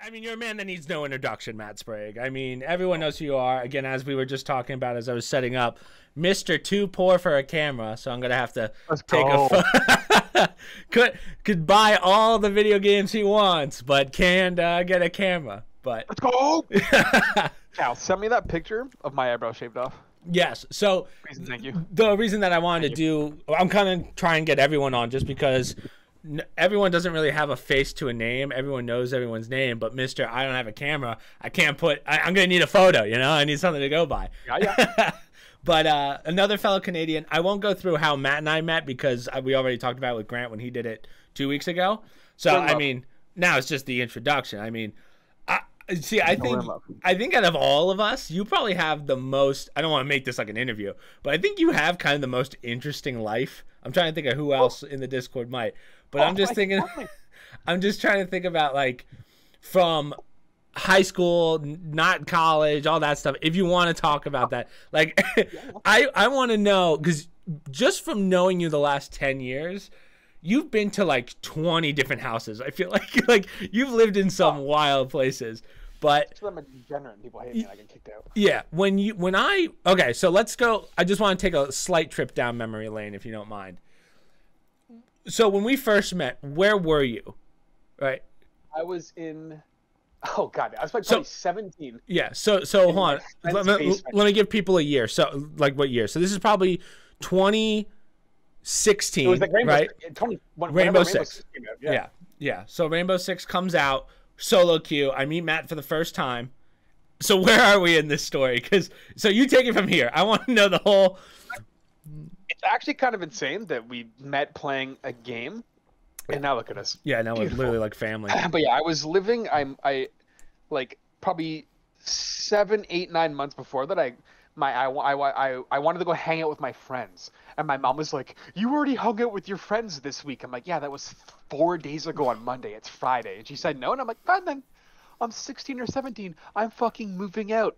I mean, you're a man that needs no introduction, Matt Sprague. I mean, everyone knows who you are. Again, as we were just talking about as I was setting up, Mr. Too Poor for a Camera, so I'm going to have to take a could buy all the video games he wants, but can't get a camera. But let's go. Cal, send me that picture of my eyebrow shaved off. Yes. So thank you. The reason that I wanted to do, I'm kind of trying to get everyone on just because everyone doesn't really have a face to a name. Everyone knows everyone's name, but Mr. I don't have a camera. I can't put, I'm going to need a photo, you know? I need something to go by. Yeah. But another fellow Canadian, I won't go through how Matt and I met because we already talked about it with Grant when he did it 2 weeks ago. So, I mean, now it's just the introduction. I mean, I think out of all of us, you probably have the most, I don't want to make this like an interview, but I think you have kind of the most interesting life. I'm trying to think of who else in the Discord might. But I'm just thinking, I'm just trying to think about like from high school, not college, all that stuff. If you want to talk about that, like I want to know, because just from knowing you the last 10 years, you've been to like 20 different houses. I feel like you've lived in some wild places. But I'm a degenerate and people hate me and I get kicked out. Yeah, okay, so let's go. I just want to take a slight trip down memory lane if you don't mind. So when we first met, where were you? Right? I was in, oh God, I was probably 17. Yeah, so hold on. Let me give people a year. So like what year? So this is probably 2016, it was like right? Rainbow Six. Yeah. So Rainbow Six comes out, solo queue. I meet Matt for the first time. So where are we in this story? So you take it from here. I want to know the whole. It's actually kind of insane that we met playing a game, and now look at us. Yeah, now we're literally like family. But yeah, I was living. I like probably 7, 8, 9 months before that. I wanted to go hang out with my friends, and my mom was like, "You already hung out with your friends this week." I'm like, "Yeah, that was 4 days ago on Monday. It's Friday." And she said no, and I'm like, "Fine then. I'm 16 or 17. I'm fucking moving out."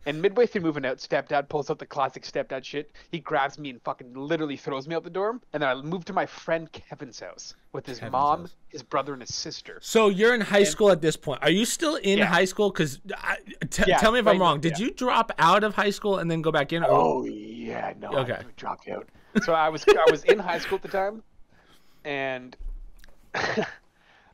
And midway through moving out, stepdad pulls out the classic stepdad shit. He grabs me and fucking literally throws me out the door. And then I moved to my friend Kevin's house with his mom, his brother, and his sister. So you're in high school at this point. Are you still in high school? Because tell me if I'm wrong. Did you drop out of high school and then go back in? Oh yeah, no. Okay. I dropped out. So I was in high school at the time, and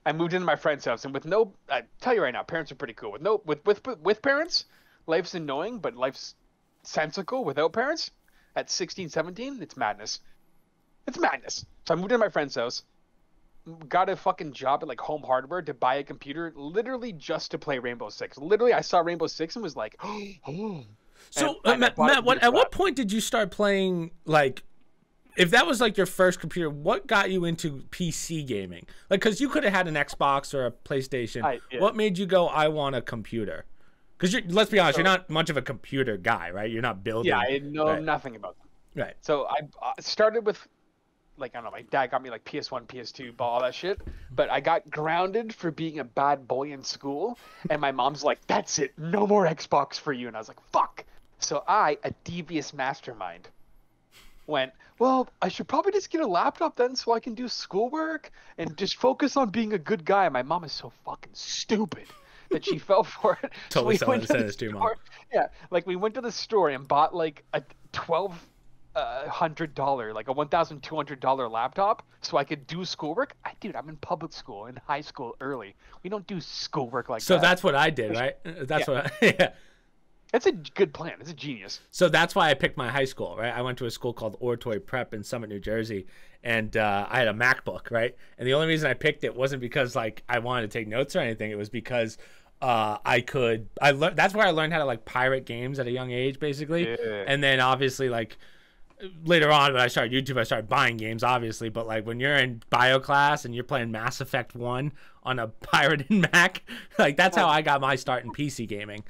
I moved into my friend's house. And with no, I tell you right now, parents are pretty cool. With parents, life's annoying, but life's sensical without parents. At 16, 17, it's madness. It's madness. So I moved into my friend's house, got a fucking job at like Home Hardware to buy a computer, literally just to play Rainbow Six. Literally, I saw Rainbow Six and was like, oh. So Matt, at what point did you start playing, like, if that was like your first computer, what got you into PC gaming? Like, because you could have had an Xbox or a PlayStation. What made you go, I want a computer? Because let's be honest, you're not much of a computer guy, right? You're not building. Yeah, I know nothing about them. Right. So I started with, like, I don't know, my dad got me like PS1, PS2, all that shit. But I got grounded for being a bad boy in school. And my mom's like, that's it, no more Xbox for you. And I was like, fuck. So I, a devious mastermind, went, well, I should probably just get a laptop then so I can do schoolwork and just focus on being a good guy. My mom is so fucking stupid that she fell for it. Totally so selling this to your mom. Yeah, like we went to the store and bought like a $1,200, like a $1,200 laptop so I could do schoolwork. Dude, I'm in public school, in high school early. We don't do schoolwork like that. So that's what I did, right? That's what yeah. That's a good plan. It's a genius. So that's why I picked my high school, right? I went to a school called Oratory Prep in Summit, New Jersey, and I had a MacBook, right? And the only reason I picked it wasn't because like I wanted to take notes or anything. It was because that's where I learned how to like pirate games at a young age, basically. Yeah. And then obviously like later on when I started YouTube, I started buying games, obviously. But like when you're in bio class and you're playing Mass Effect 1 on a pirated Mac, like that's how I got my start in PC gaming,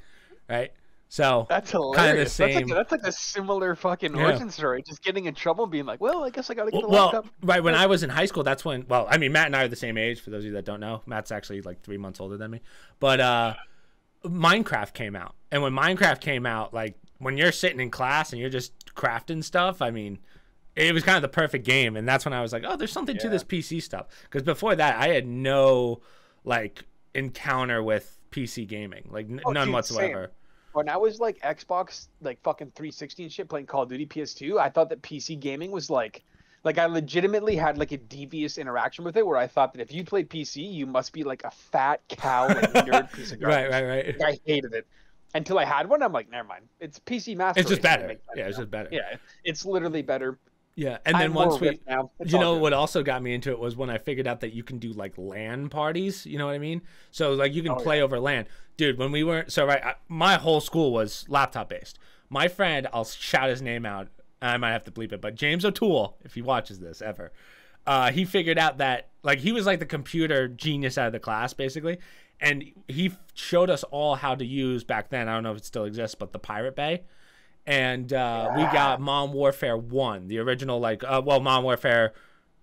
right? So that's hilarious. Kind of the same. That's like a similar fucking origin story. Just getting in trouble and being like, well, I guess I got to get a laptop. Right. When I was in high school, that's when, well, I mean, Matt and I are the same age, for those of you that don't know. Matt's actually like 3 months older than me. But Minecraft came out. And when Minecraft came out, like when you're sitting in class and you're just crafting stuff, I mean, it was kind of the perfect game. And that's when I was like, oh, there's something to this PC stuff. Because before that, I had no like encounter with PC gaming, like none dude, whatsoever. Same. When I was like Xbox, like fucking 360 and shit, playing Call of Duty PS2, I thought that PC gaming was like I legitimately had like a devious interaction with it, where I thought that if you played PC, you must be like a fat cow, like nerd piece of garbage. Right. Like, I hated it until I had one. I'm like, never mind. It's PC Master It's just Race, better. Yeah, it's just better. Yeah, it's literally better. Yeah, and then I'm once more ripped now. It's you all know good. what also got me into it was when I figured out that you can do like LAN parties. You know what I mean? So like you can play over LAN, dude. When we were my whole school was laptop based. My friend, I'll shout his name out. I might have to bleep it, but James O'Toole, if he watches this ever, he figured out that like he was like the computer genius out of the class basically, and he showed us all how to use back then. I don't know if it still exists, but the Pirate Bay. And we got Modern Warfare 1, the original, like, Modern Warfare,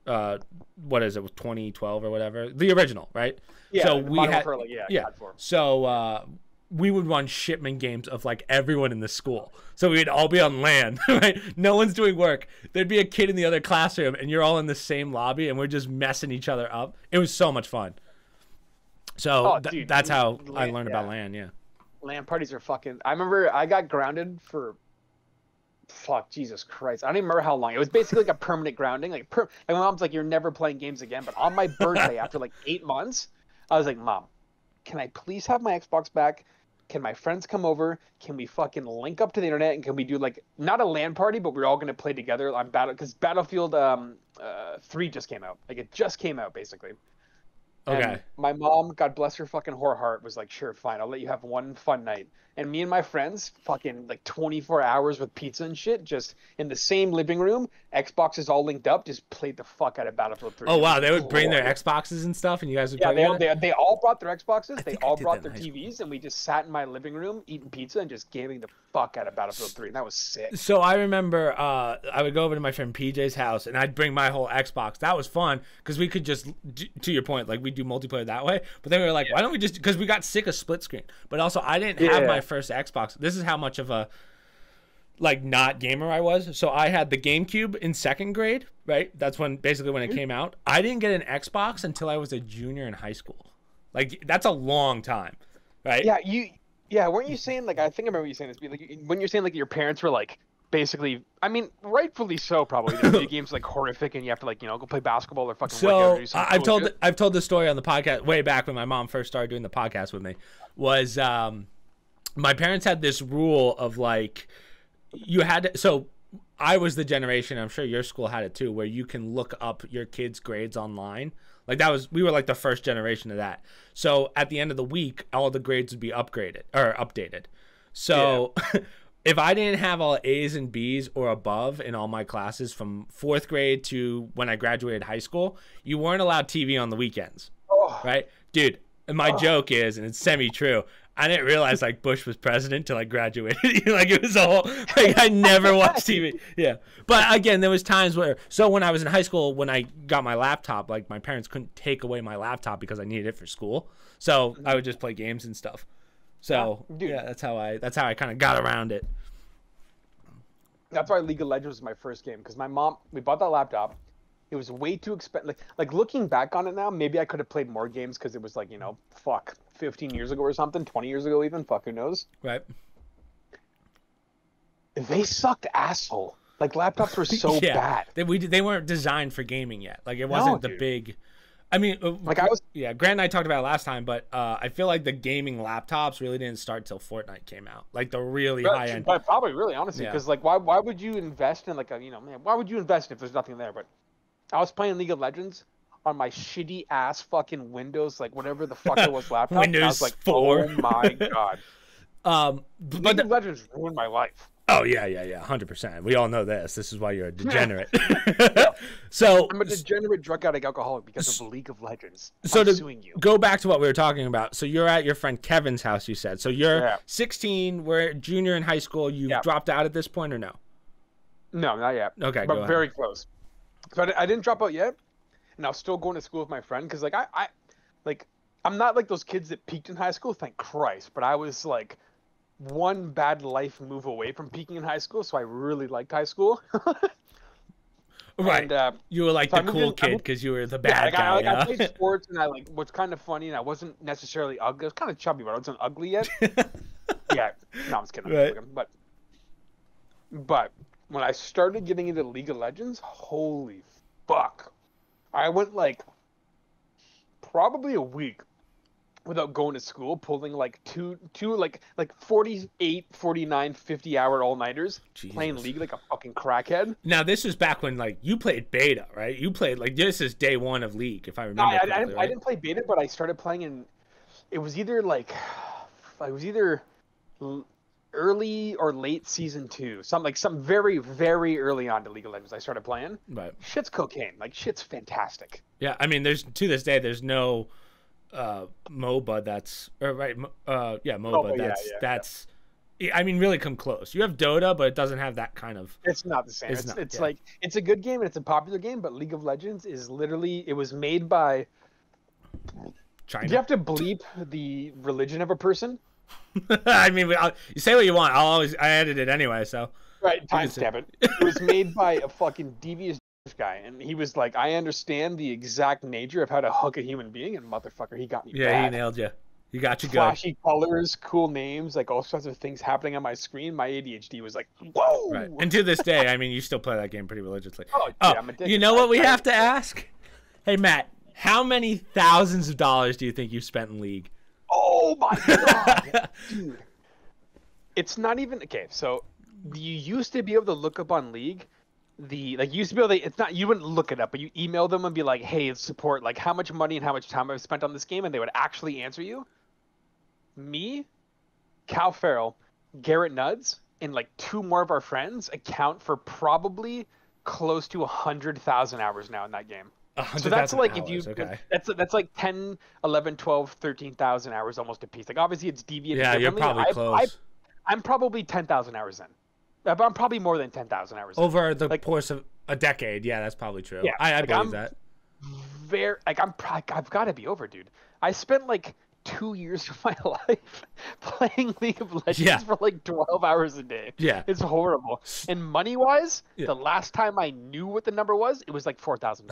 what is it, 2012 or whatever? The original, right? Yeah, so we had, Warfare, like, So we would run shipment games of, like, everyone in the school. So we'd all be on LAN, right? No one's doing work. There'd be a kid in the other classroom, and you're all in the same lobby, and we're just messing each other up. It was so much fun. So that's how I learned about LAN, yeah. LAN parties are fucking... I remember I got grounded for... Fuck, Jesus Christ. I don't even remember how long. It was basically like a permanent grounding. Like my mom's like, you're never playing games again. But on my birthday, after like 8 months, I was like, Mom, can I please have my Xbox back? Can my friends come over? Can we fucking link up to the internet? And can we do like, not a LAN party, but we're all going to play together on because Battlefield 3 just came out. Like it just came out, basically. Okay. And my mom, God bless her fucking whore heart, was like, sure, fine, I'll let you have one fun night. And me and my friends, fucking like 24 hours with pizza and shit, just in the same living room, Xboxes all linked up, just played the fuck out of Battlefield 3. Oh, wow. They would bring their Xboxes and stuff, and you guys would play together? They all brought their Xboxes, they all brought their TVs, and we just sat in my living room eating pizza and just gaming the fuck out of Battlefield 3. And that was sick. So I remember I would go over to my friend PJ's house, and I'd bring my whole Xbox. That was fun, because we could just, to your point, like we do multiplayer that way. But then we were like, why don't we just, because we got sick of split screen. But also, I didn't have my first Xbox. This is how much of a like not gamer I was. So I had the GameCube in 2nd grade, right? That's when basically when it came out. I didn't get an Xbox until I was a junior in high school. Like that's a long time, right? Yeah, weren't you saying like I think I remember you saying this? Like when you're saying like your parents were like basically, I mean, rightfully so probably. The video game's like horrific, and you have to like go play basketball or fucking work out or do something. I've told this story on the podcast way back when my mom first started doing the podcast with me. Was my parents had this rule of like you had to, so I was the generation, I'm sure your school had it too, where you can look up your kids' grades online. Like we were like the first generation of that. So at the end of the week, all the grades would be updated. So if I didn't have all A's and B's or above in all my classes from 4th grade to when I graduated high school, you weren't allowed TV on the weekends. Right? Dude, and my joke is, and it's semi-true, I didn't realize like Bush was president till I graduated. Like it was a whole, like I never watched TV. Yeah. But again, there was times where, so when I was in high school, when I got my laptop, like my parents couldn't take away my laptop because I needed it for school. So I would just play games and stuff. So yeah, that's how I kind of got around it. That's why League of Legends was my first game, because my mom, we bought that laptop. It was way too expensive. Like looking back on it now, maybe I could have played more games because it was like, 15 years ago or something, 20 years ago even, fuck who knows. Right. They sucked asshole. Like laptops were so bad. They weren't designed for gaming yet. Like it wasn't the big. I mean, like Grant and I talked about it last time, but I feel like the gaming laptops really didn't start till Fortnite came out. Like the really high end. But probably really honestly, because like why would you invest in like a why would you invest if there's nothing there? But I was playing League of Legends on my shitty ass fucking Windows, like whatever the fuck it was laptop. Windows I was like, 4. Oh my god. League of Legends ruined my life. Oh yeah, 100%. We all know this. This is why you're a degenerate. So I'm a degenerate drug addict alcoholic because of League of Legends. So I'm to suing you. Go back to what we were talking about. So you're at your friend Kevin's house, you said. So you're 16. We're junior in high school. You dropped out at this point or no? No, not yet. Okay, but very close. So I didn't drop out yet, and I was still going to school with my friend because like I'm not like those kids that peaked in high school, thank Christ. But I was like one bad life move away from peaking in high school, so I really liked high school. Right. And You were like so the cool kid because you were the bad guy. I played sports, and what's kind of funny, and I wasn't necessarily ugly. I was kind of chubby, but I wasn't ugly yet. Yeah, no, I'm just kidding. Right. But when I started getting into League of Legends, holy fuck, I went like probably a week without going to school, pulling like two like 48, 49, 50-hour all-nighters, playing League like a fucking crackhead. Now, this was back when like you played beta, right? You played like this is day one of League, if I remember correctly, I didn't play beta, but I started playing in. It was either early or late season 2, some very, very early on to League of Legends. I started playing. Right. Shit's cocaine. Like, shit's fantastic. Yeah, I mean, there's to this day there's no MOBA that's MOBA that's I mean, really come close. You have Dota, but it doesn't have that kind of. It's not the same. It's like it's a good game and it's a popular game, but League of Legends is literally it was made by China. Do you have to bleep the religion of a person? I mean, you say what you want. I edit it anyway, so. Right, timestamp it. It was made by a fucking devious guy, and he was like, I understand the exact nature of how to hook a human being, and motherfucker, he got me bad. He nailed you. He got you good. Flashy colors, cool names, like all sorts of things happening on my screen. My ADHD was like, whoa! Right. And to this day, I mean, you still play that game pretty religiously. Oh, I'm addicted. You know what we have to ask? Hey, Matt, how many thousands of dollars do you think you've spent in League? Oh my god, dude! It's not even okay. So you used to be able to look up on League, you used to be able to. It's not you wouldn't look it up, but you email them and be like, "Hey, support like how much money and how much time I've spent on this game," and they would actually answer you. Me, Cal Farrell, Garrett Nuds, and like 2 more of our friends account for probably close to 100,000 hours now in that game. So that's like hours, that's like 10, 11, 12, 13,000 hours almost a piece. Like obviously it's deviated. Yeah, you're probably close. I'm probably 10,000 hours in. I'm probably more than 10,000 hours over the course of a decade. Yeah, that's probably true. Yeah, I believe that. I've got to be over, dude. I spent like 2 years of my life playing League of Legends for like 12 hours a day. Yeah. It's horrible. And money-wise, the last time I knew what the number was, it was like $4,000.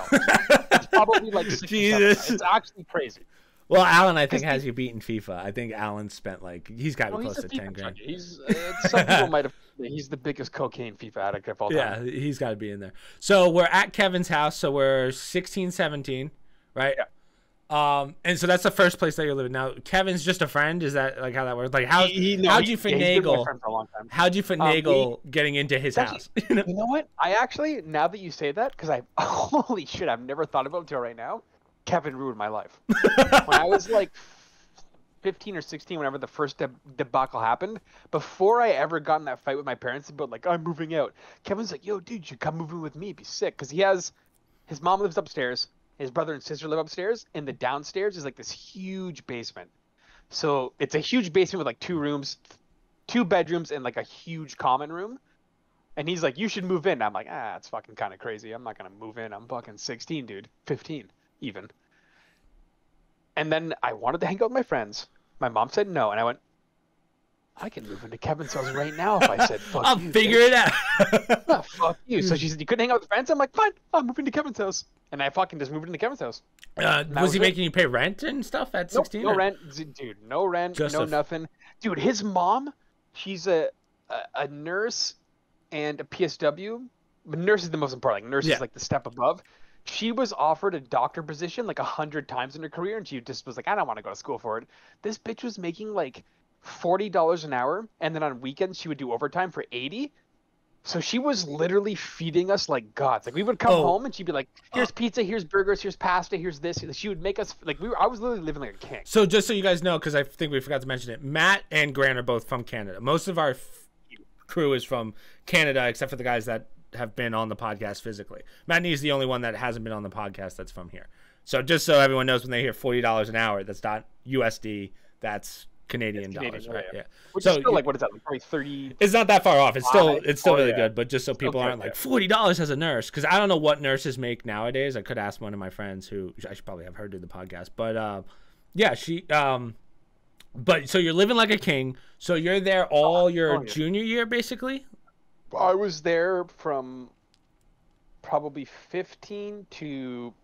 It's probably like $6,000. It's actually crazy. Well, Alan, I think, has you beaten FIFA. I think Alan spent he's got close to 10 grand. Some people might have. He's the biggest cocaine FIFA addict of all time. Yeah, he's got to be in there. So we're at Kevin's house. So we're 16, 17, right? Yeah. And so that's the first place that you're living now. Kevin's just a friend. Is that like how that works? Like how'd you finagle? How'd you finagle getting into his house? You know what? I actually, now that you say that, because holy shit, I've never thought about it until right now. Kevin ruined my life. When I was like 15 or 16, whenever the first debacle happened, before I ever got in that fight with my parents about like I'm moving out, Kevin's like, "Yo, dude, you come moving with me? It'd be sick." Because his mom lives upstairs. His brother and sister live upstairs, and the downstairs is like this huge basement. So it's a huge basement with like 2 rooms, 2 bedrooms, and like a huge common room. And he's like, "You should move in." I'm like, it's fucking kind of crazy. I'm not gonna move in. I'm fucking 16, dude. 15 even. And then I wanted to hang out with my friends. My mom said no, and I went, I can move into Kevin's house right now if I said, fuck I'll figure it out. Oh, fuck you. So she said, you couldn't hang out with friends? I'm like, fine, I'm moving to Kevin's house. And I fucking just moved into Kevin's house. Was he making you pay rent and stuff at 16? No rent. Dude, no rent, nothing. Dude, his mom, she's a nurse and a PSW. But nurse is the most important. Like, nurse is like the step above. She was offered a doctor position like 100 times in her career, and she just was like, I don't want to go to school for it. This bitch was making like $40 an hour, and then on weekends she would do overtime for 80. So she was literally feeding us like gods. Like we would come home and she'd be like, "Here's pizza, here's burgers, here's pasta, here's this." She would make us like I was literally living like a king. So just so you guys know, because I think we forgot to mention it, Matt and Grant are both from Canada. Most of our crew is from Canada, except for the guys that have been on the podcast physically. Matt Nee's the only one that hasn't been on the podcast that's from here. So just so everyone knows, when they hear $40 an hour, that's not USD, that's Canadian dollars, right? Yeah. Which is still like, what is that? Like probably 30. It's not that far off. It's still really good, but just so people aren't like $40 as a nurse, because I don't know what nurses make nowadays. I could ask one of my friends who I should probably have her do the podcast, but yeah, she. But so you're living like a king. So you're there all your junior year, basically. I was there from probably 15 to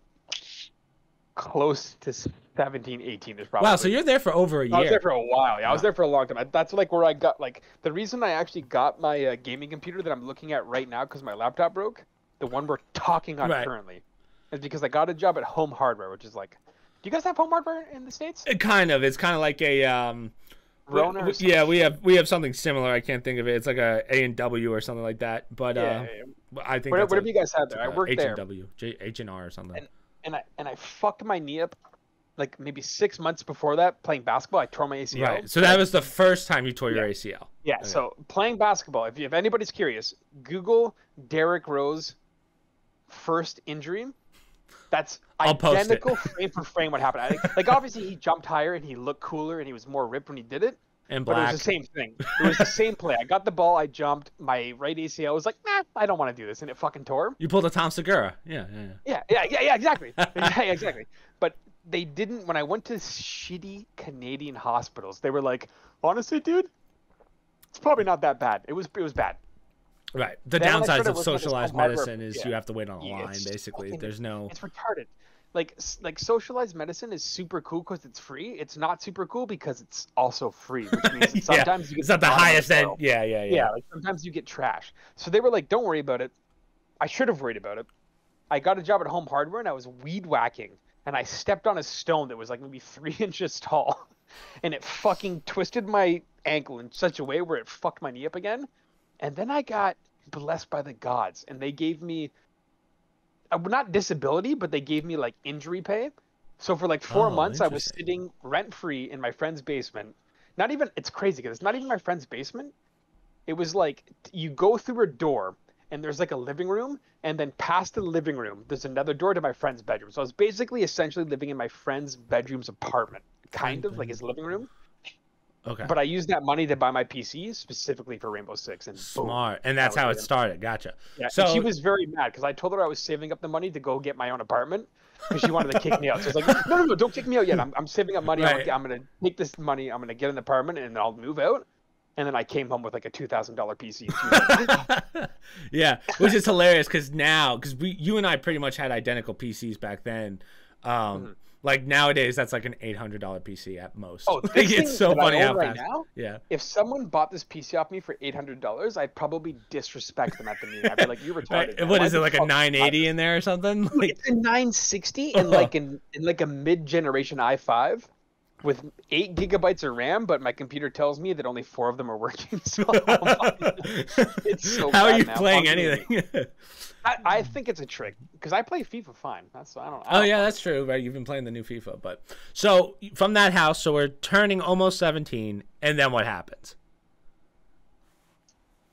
close to 17, 18 is probably. Wow, so you're there for over a year. I was there for a while. Yeah, I was Wow. there for a long time. That's like where I got like the reason I actually got my gaming computer that I'm looking at right now because my laptop broke, the one we're talking on Right. currently, is because I got a job at Home Hardware, which is like, do you guys have Home Hardware in the States? Kind of. It's kind of like a Rona or yeah, we have something similar. I can't think of it. It's like a A&W or something like that. But Yeah. I think Whatever you guys have there. I worked there. H&W, H&R or something. And I fucked my knee up like maybe 6 months before that playing basketball. I tore my ACL. Right. So that was the first time you tore your ACL. Yeah. Okay. So playing basketball, if anybody's curious, Google Derrick Rose first injury. That's identical frame for frame what happened. Like obviously he jumped higher and he looked cooler and he was more ripped when he did it. And but black. it was the same thing. It was the same play. I got the ball, I jumped, my right ACL was like, nah, I don't want to do this, and it fucking tore. You pulled a Tom Segura. Yeah, exactly. Yeah, exactly. But they didn't. When I went to shitty Canadian hospitals, they were like, honestly, dude, it's probably not that bad. It was bad. Right. The Then downsides of socialized medicine is you have to wait on a Yeah, line, basically. There's no... It's retarded. Like socialized medicine is super cool because it's free. It's not super cool because it's also free, which means that sometimes you get it's not the highest end. Yeah. Yeah, like sometimes you get trash. So they were like, don't worry about it. I should have worried about it. I got a job at Home Hardware and I was weed whacking. And I stepped on a stone that was like maybe 3 inches tall. And it fucking twisted my ankle in such a way where it fucked my knee up again. And then I got blessed by the gods. And they gave me, not disability, but they gave me like injury pay. So for like 4 months, I was sitting rent-free in my friend's basement. Not even, it's crazy because it's not even my friend's basement. It was like you go through a door and there's like a living room, and then past the living room, there's another door to my friend's bedroom. So I was basically essentially living in my friend's bedroom's apartment, kind of like his living room. Okay. But I used that money to buy my PC specifically for Rainbow Six. And smart. Boom, and that's how it started. Gotcha. Yeah, so she was very mad because I told her I was saving up the money to go get my own apartment because she wanted to kick me out. So I was like, no, don't kick me out yet. I'm saving up money. Right. I'm going to take this money. I'm going to get an apartment and then I'll move out. And then I came home with like a $2,000 PC. Yeah, which is hilarious because now, you and I pretty much had identical PCs back then. Like nowadays, that's like an $800 PC at most. Oh, like, it's so funny how right fast. Now, yeah. If someone bought this PC off me for $800, I'd probably disrespect them at the meeting. I'd be like, "You're retarded." Right. What is it, like a 980 in there or something? Like it's a 960 and like in like a mid-generation i5 with 8 gigabytes of RAM, but my computer tells me that only 4 of them are working. So it's so how bad are you now. playing anything? I think it's a trick because I play FIFA fine. I don't know. Oh yeah, that's true. Right, you've been playing the new FIFA, but so from that house, so we're turning almost 17, and then what happens?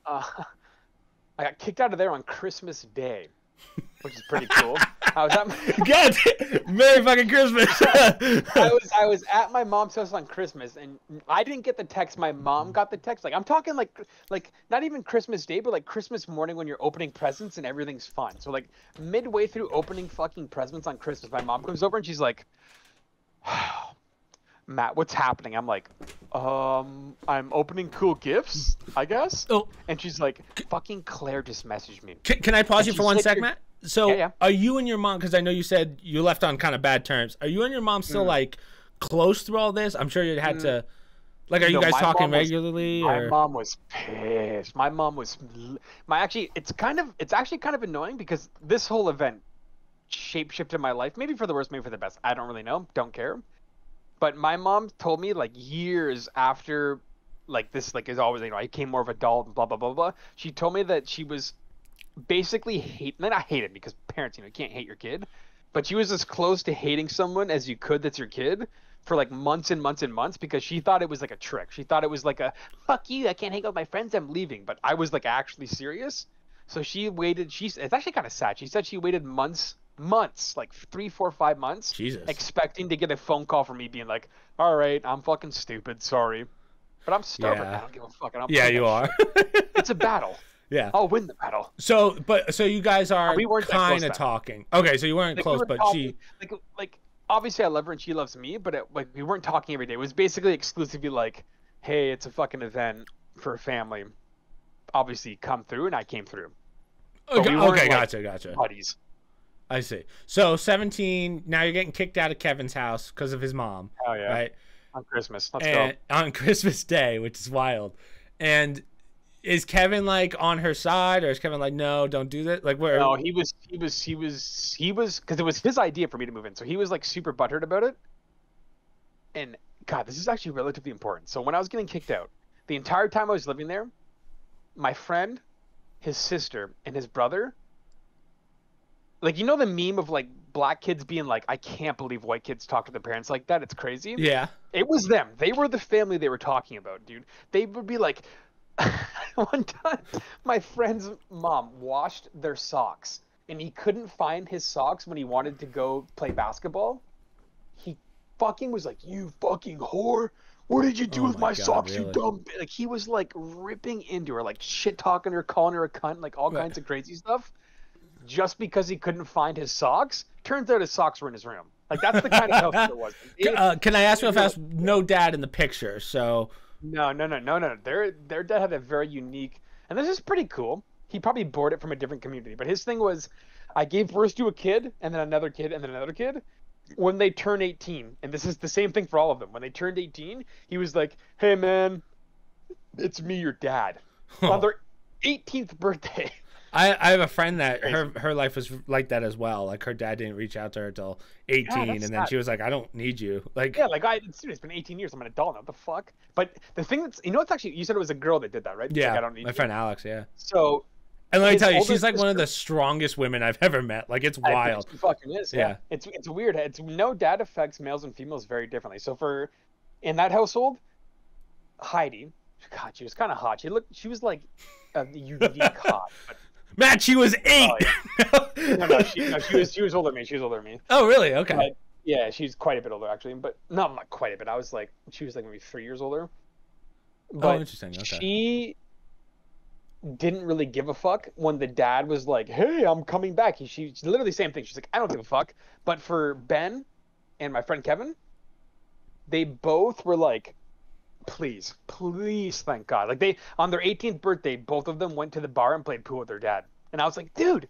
I got kicked out of there on Christmas Day, which is pretty cool. I was at God, Merry fucking Christmas. I was at my mom's house on Christmas, and I didn't get the text. My mom got the text. Like I'm talking like not even Christmas Day, but like Christmas morning when you're opening presents and everything's fun. So like midway through opening fucking presents on Christmas, my mom comes over and she's like, Matt, what's happening? I'm like, I'm opening cool gifts, I guess. Oh. And she's like, fucking Claire just messaged me. Can I pause you for 1 sec, Matt? So yeah. Are you and your mom, because I know you said you left on kind of bad terms, are you and your mom still like close through all this? I'm sure you had to, like, are you guys talking regularly? My mom was pissed. My mom was, it's actually kind of annoying because this whole event shape-shifted my life, maybe for the worst, maybe for the best. I don't really know, don't care. But my mom told me like years after, like this, like is always, I became more of an adult and blah blah blah blah. She told me that she was basically not hated because parents, you can't hate your kid, but she was as close to hating someone as you could that's your kid for like months and months and months because she thought it was like a trick. She thought it was like a fuck you, I can't hang out with my friends, I'm leaving. But I was like actually serious. So she waited. It's actually kind of sad. She said she waited months, like 3, 4, 5 months, Jesus, expecting to get a phone call from me being like, all right, I'm fucking stupid, sorry, but I'm stubborn. I don't give a fuck. Yeah, you are. It's a battle. Yeah, I'll win the battle. So you guys are we weren't kind of talking. Okay, so you weren't close, but talking, like obviously I love her and she loves me, but like we weren't talking every day. It was basically exclusively like, hey, it's a fucking event for a family. Obviously, come through, and I came through. Okay, we weren't, okay, like, gotcha. buddies. I see. So 17. Now you're getting kicked out of Kevin's house because of his mom. Oh yeah. Right. On Christmas. Let's And go. on Christmas Day, which is wild. And is Kevin like on her side, or is Kevin like, no, don't do that? Like, where? No, he was because it was his idea for me to move in, so he was like super butthurt about it. And God, this is actually relatively important. So when I was getting kicked out, the entire time I was living there, my friend, his sister, and his brother, like, you know the meme of like black kids being like, I can't believe white kids talk to their parents like that. It's crazy. Yeah. It was them. They were the family they were talking about, dude. They would be like, one time, my friend's mom washed their socks, and he couldn't find his socks when he wanted to go play basketball. He fucking was like, "You fucking whore! What did you do with my socks, really? you dumb bitch?" Like, he was like ripping into her, like shit talking her, calling her a cunt, like all kinds of crazy stuff, just because he couldn't find his socks. Turns out his socks were in his room. Like, that's the kind of house it was. Can I ask real fast? No dad in the picture, so. No. Their dad had a very unique, and this is pretty cool. He probably bought it from a different community, but his thing was, I gave birth to a kid, and then another kid, and then another kid. When they turn 18, and this is the same thing for all of them. When they turned 18, he was like, "Hey man, it's me, your dad." On their 18th birthday. I have a friend that her life was like that as well. Like, her dad didn't reach out to her till 18, and then sad. she was like, "I don't need you." Like, yeah, like it's been 18 years. I'm an adult now. What the fuck? But the thing that's, it's actually, you said it was a girl that did that, right? yeah, like, I don't need my friend Alex, yeah. So, and let me tell you, older she's like one of the sister- strongest women I've ever met. Like, it's wild. She fucking is. Yeah. It's weird. Dad affects males and females very differently. So in that household, Heidi, God, she was kind of hot. She was like a unique hot. But, Matt, she was 8. oh, yeah. She was older than me. She was older than me. Oh, really? Okay. But, yeah, she's quite a bit older actually, but not quite a bit. She was like maybe 3 years older. But interesting. Okay. She didn't really give a fuck when the dad was like, "Hey, I'm coming back." She's literally the same thing. She's like, "I don't give a fuck." But for Ben and my friend Kevin, they both were like, please, thank God. Like, on their 18th birthday, both of them went to the bar and played pool with their dad. And I was like, dude.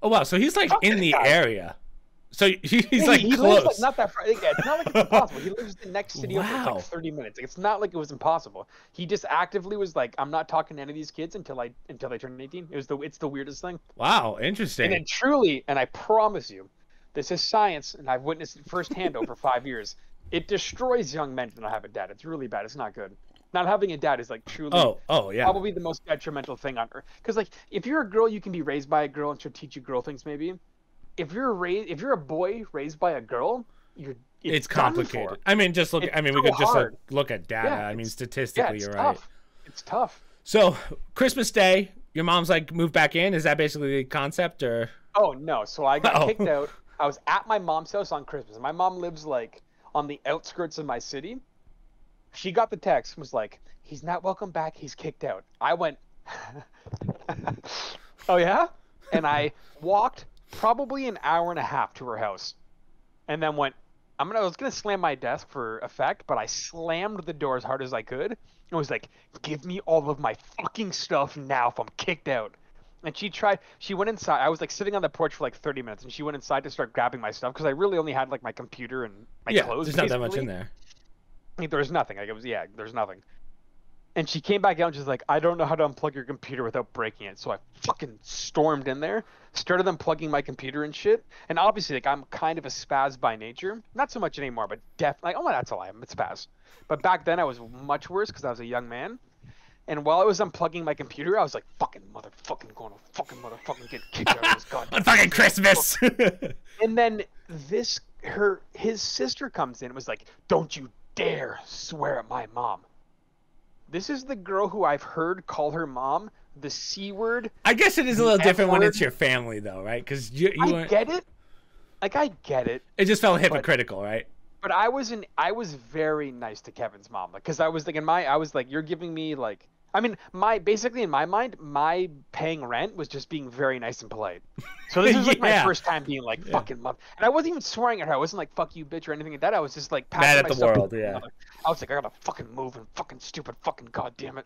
Oh, wow. So he's like in the area. So he's like he close. Lives, like, not that far. Yeah, it's not like it's impossible. He lives the next city over like 30 minutes. Like, it's not like it was impossible. He just actively was like, I'm not talking to any of these kids until they turn 18. It's the weirdest thing. Wow, interesting. And then truly, and I promise you, this is science, and I've witnessed it firsthand over 5 years. It destroys young men to not have a dad. It's really bad. It's not good. Not having a dad is like truly yeah, probably the most detrimental thing on earth. Because like, if you're a girl, you can be raised by a girl and she'll teach you girl things maybe. If you're a boy raised by a girl, it's complicated. I mean, just look. It's I mean, so we could just hard. look at data. Yeah, I mean, statistically, you're right. It's tough. So Christmas Day, your mom's like, move back in. Is that basically the concept, or? Oh no! So I got kicked out. I was at my mom's house on Christmas. My mom lives like on the outskirts of my city. She got the text, was like, "He's not welcome back. He's kicked out." I went, "Oh yeah?" And I walked probably an hour and a half to her house, and then went. I was gonna slam my desk for effect, but I slammed the door as hard as I could. And was like, "Give me all of my fucking stuff now if I'm kicked out." And she went inside. I was like sitting on the porch for like 30 minutes, and she went inside to start grabbing my stuff because I really only had like my computer and my clothes. There's not that much in there. Like, there was nothing. Like, there's nothing. And she came back out and she's like, "I don't know how to unplug your computer without breaking it." So I fucking stormed in there, started unplugging my computer and shit. And obviously, like, I'm kind of a spaz by nature. Not so much anymore, but definitely. Oh, that's a lie. I'm a spaz. But back then, I was much worse because I was a young man. And while I was unplugging my computer, I was like, "Fucking motherfucking going to fucking motherfucking get kicked out of this goddamn on fucking Christmas." And then his sister comes in and was like, "Don't you dare swear at my mom." This is the girl who I've heard call her mom the C word. I guess it is a little different when it's your family, though, right? Because I get it. Like, I get it. It just felt hypocritical, right? But I was very nice to Kevin's mom, because I was like, "You're giving me like." I mean, basically in my mind, my paying rent was just being very nice and polite. So this was like my first time being like, "Fucking mom," and I wasn't even swearing at her. I wasn't like, "Fuck you, bitch," or anything like that. I was just like, mad at the world. Yeah. I was like, "I gotta fucking move and fucking stupid, fucking goddamn it."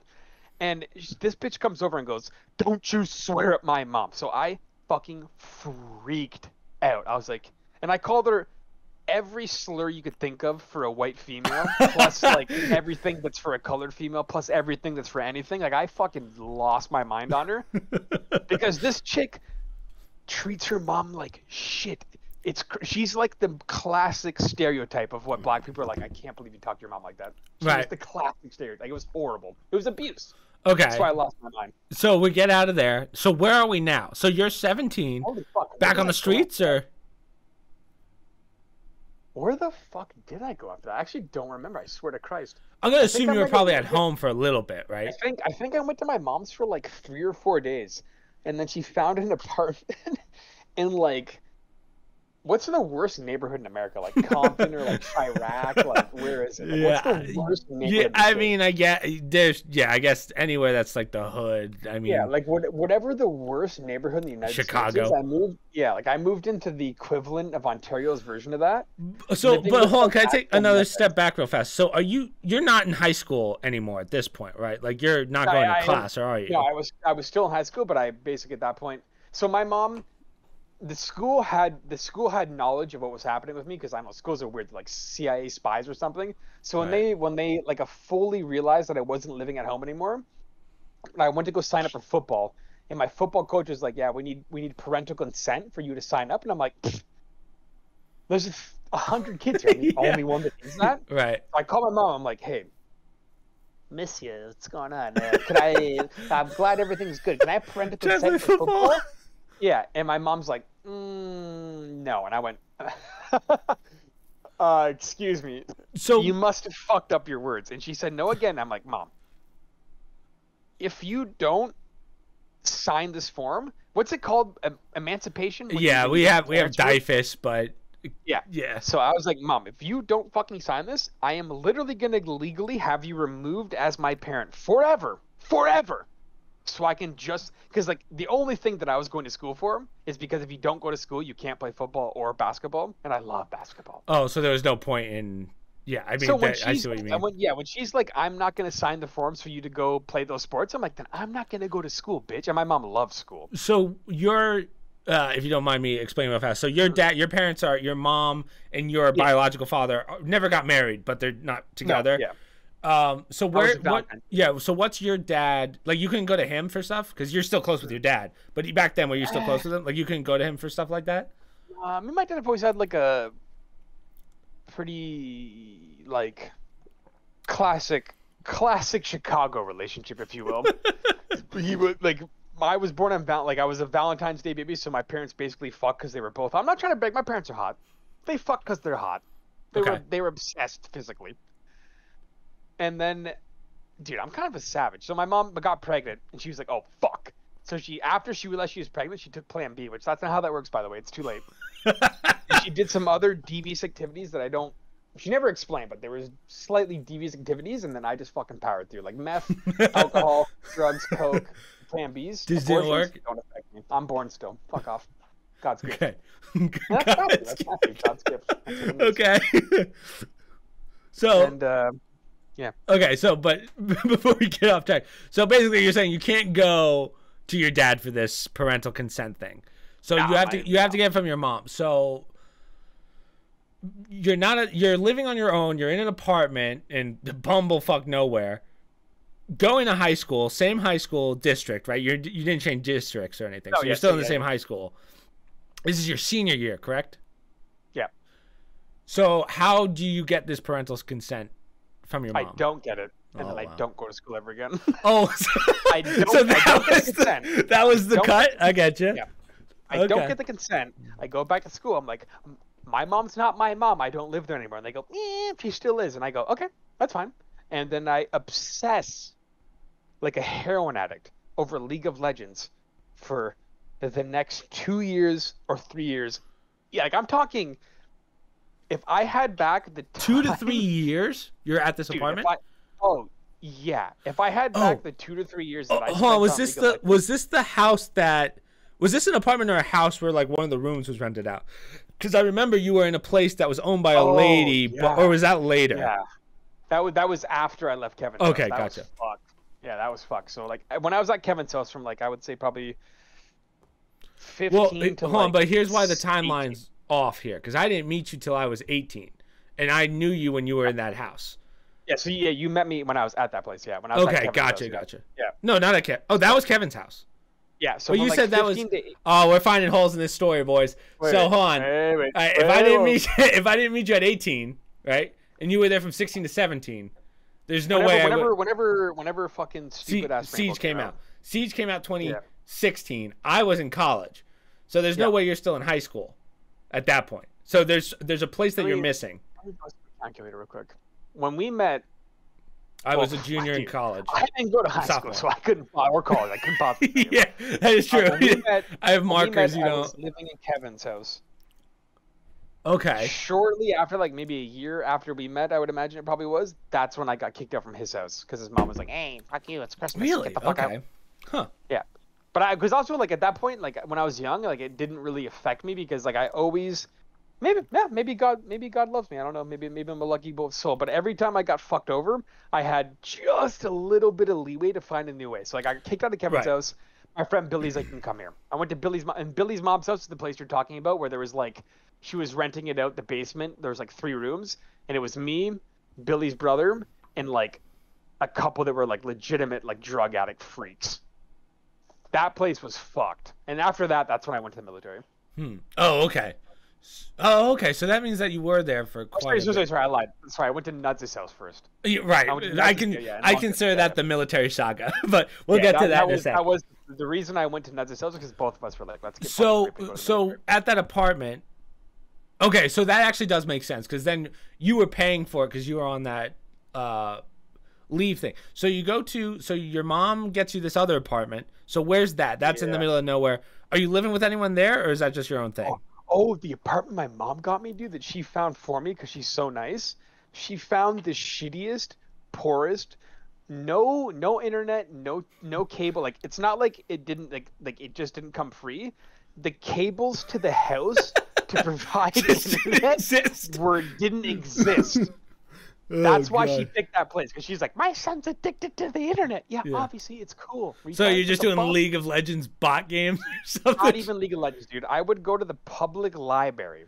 And this bitch comes over and goes, "Don't you swear at my mom." So I fucking freaked out. I was like, and I called her every slur you could think of for a white female, plus like everything that's for a colored female, plus everything that's for anything. Like I fucking lost my mind on her because this chick treats her mom like shit. She's like the classic stereotype of what black people are like. I can't believe you talk to your mom like that. She was the classic stereotype. Like, it was horrible. It was abuse. Okay. That's why I lost my mind. So we get out of there. So where are we now? So you're 17. Holy fuck. Back on the streets, or? Where the fuck did I go after that? I actually don't remember. I swear to Christ. I'm gonna assume you were probably at home for a little bit, right? I think I went to my mom's for like 3 or 4 days, and then she found an apartment in like, what's the worst neighborhood in America? Like Compton or like Chirac? Like, where is it? Like, what's the worst neighborhood? I mean, I guess anywhere that's like the hood. I mean, yeah, like whatever the worst neighborhood in the United States is, I moved into the equivalent of Ontario's version of that. So, but hold on, can I take another step back real fast? So, you're not in high school anymore at this point, right? Like, you're not going to class, or are you? No, I was still in high school, but I basically at that point. So my mom. The school had knowledge of what was happening with me, because I know schools are weird, like CIA spies or something. So when they like fully realized that I wasn't living at home anymore, I went to go sign up for football, and my football coach was like, "Yeah, we need parental consent for you to sign up," and I'm like, "There's 100 kids here, I'm the only one that needs that." Right. So I call my mom. I'm like, "Hey, miss you. What's going on? I'm glad everything's good. Can I have parental consent for football?" Yeah, and my mom's like, no. And I went, excuse me. So you must have fucked up your words. And she said, no again. I'm like, Mom, if you don't sign this form, what's it called? Emancipation? Yeah, we have DIFUS, but yeah. So I was like, Mom, if you don't fucking sign this, I am literally going to legally have you removed as my parent forever. So I can because like the only thing that I was going to school for is because if you don't go to school, you can't play football or basketball, and I love basketball. Oh, so there was no point in, I mean, so I see what you mean. When she's like, I'm not going to sign the forms for you to go play those sports, I'm like, then I'm not going to go to school, bitch. And my mom loves school. So you're, if you don't mind me explaining real fast, so your parents are, your mom and your biological father never got married, but they're not together. No, yeah. So so what's your dad like? You couldn't go to him for stuff because you're still close with your dad, but back then were you still close with him? Like you couldn't go to him for stuff like that? Me and my dad have always had like a pretty like classic Chicago relationship, if you will. He would like, I was born on I was a Valentine's Day baby, so my parents basically fucked because they were both. I'm not trying to brag. My parents are hot. They fucked because they're hot. They were obsessed physically. And then, dude, I'm kind of a savage. So my mom got pregnant, and she was like, "Oh fuck!" So after she realized she was pregnant, she took Plan B, which that's not how that works, by the way. It's too late. She did some other devious activities that she never explained, but there was slightly devious activities, and then I just fucking powered through, like meth, alcohol, drugs, coke, Plan Bs. Does it work? Don't affect me. I'm born still. Fuck off. God's gift. Okay. That's God's gift. Okay. So. And. Yeah. Okay, so but before we get off track, so basically you're saying you can't go to your dad for this parental consent thing. So you have to get it from your mom. So you're living on your own, you're in an apartment in bumblefuck nowhere. Going to high school, same high school district, right? You didn't change districts or anything. So you're still in the same high school. This is your senior year, correct? Yeah. So how do you get this parental consent from your mom? I don't get it, and then I don't go to school ever again. Oh, that was the cut? I get you. Yeah. I don't get the consent. I go back to school. I'm like, my mom's not my mom. I don't live there anymore. And they go, she still is. And I go, okay, that's fine. And then I obsess like a heroin addict over League of Legends for the next 2 years or 3 years. Yeah, like I'm talking... If I had back the time, 2 to 3 years you're at this apartment? If I had back the 2 to 3 years that I spent was this the house that was this an apartment or a house where like one of the rooms was rented out? Because I remember you were in a place that was owned by a lady, or was that later? Yeah, that was after I left Kevin. Okay, gotcha. Yeah, that was fucked. So like when I was at Kevin's house from like I would say probably 15 Well, to hold on, like but here's why the 18. timeline's off here, because I didn't meet you till I was 18, and I knew you when you were in that house. Yeah, so yeah, you met me when I was at that place. Yeah, when I was at Okay, Kevin's house, gotcha. Yeah. No, not at Kevin. Oh, that was Kevin's house. Yeah, so But you like said that was. Oh, we're finding holes in this story, boys. So hold on. Wait, All right, if I didn't meet you at 18, right, and you were there from 16 to 17, there's no way. Whenever fucking stupid ass Siege came out. Siege came out 2016. Yeah. I was in college, so there's no way you're still in high school at that point. So there's a place that you're missing. Let me calculate real quick. When we met, I was a junior in college. I didn't go to high school, so I couldn't or college. I couldn't possibly. Yeah, that is true. I have markers. I was living in Kevin's house. Okay. Shortly after, like maybe a year after we met, I would imagine it probably was. That's when I got kicked out from his house because his mom was like, "Hey, fuck you, it's Christmas. Really? Get the fuck out." Huh. Yeah, but because also like at that point, like when I was young, like it didn't really affect me because like I always. Maybe God loves me. I don't know. Maybe I'm a lucky soul. But every time I got fucked over, I had just a little bit of leeway to find a new way. So like I got kicked out of Kevin's house. My friend Billy's like, "You can come here." I went to Billy's and Billy's mom's house is the place you're talking about, where there was like she was renting it out the basement. There was like 3 rooms, and it was me, Billy's brother, and like a couple that were like legitimate like drug addict freaks. That place was fucked. And after that, that's when I went to the military. Oh, okay. So that means that you were there for quite a bit. Sorry, I lied. Sorry, I went to Nuts' house first. Right. I consider that the military saga, but we'll get to that in a second. That was the reason I went to Nuts' house because both of us were like, let's get So at that apartment, okay, so that actually does make sense because then you were paying for it because you were on that leave thing. So your mom gets you this other apartment. So where's that? That's in the middle of nowhere. Are you living with anyone there, or is that just your own thing? Oh, the apartment my mom got me, dude, that she found for me because she's so nice. She found the shittiest, poorest, no internet, no cable. Like it's not like it didn't like it just didn't come free. The cables to the house to provide internet didn't exist. That's why she picked that place because she's like, my son's addicted to the internet. Yeah. Obviously it's cool. So you're just doing League of Legends bot games or something? Not even League of Legends, dude. I would go to the public library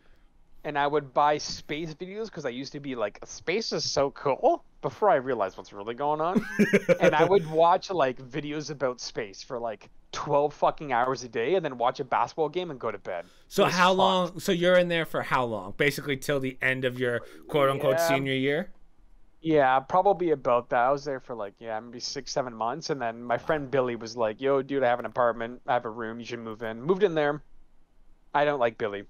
and I would buy space videos because I used to be like, space is so cool before I realized what's really going on. And I would watch like videos about space for like 12 fucking hours a day and then watch a basketball game and go to bed. So how long? So you're in there for how long? Basically till the end of your quote unquote senior year? Yeah, probably about that. I was there for like, maybe 6-7 months. And then my friend Billy was like, yo, dude, I have an apartment. I have a room. You should move in. Moved in there. I don't like Billy.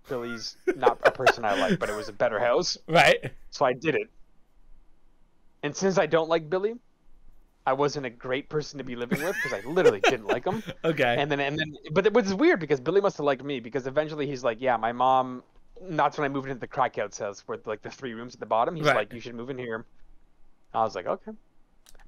Billy's not a person I like, but it was a better house. Right. So I did it. And since I don't like Billy, I wasn't a great person to be living with because I literally didn't like him. Okay. And then, but it was weird because Billy must have liked me because eventually he's like, yeah, my mom... That's when I moved into the crackhouse house with like the 3 rooms at the bottom. He's like, you should move in here. I was like, okay.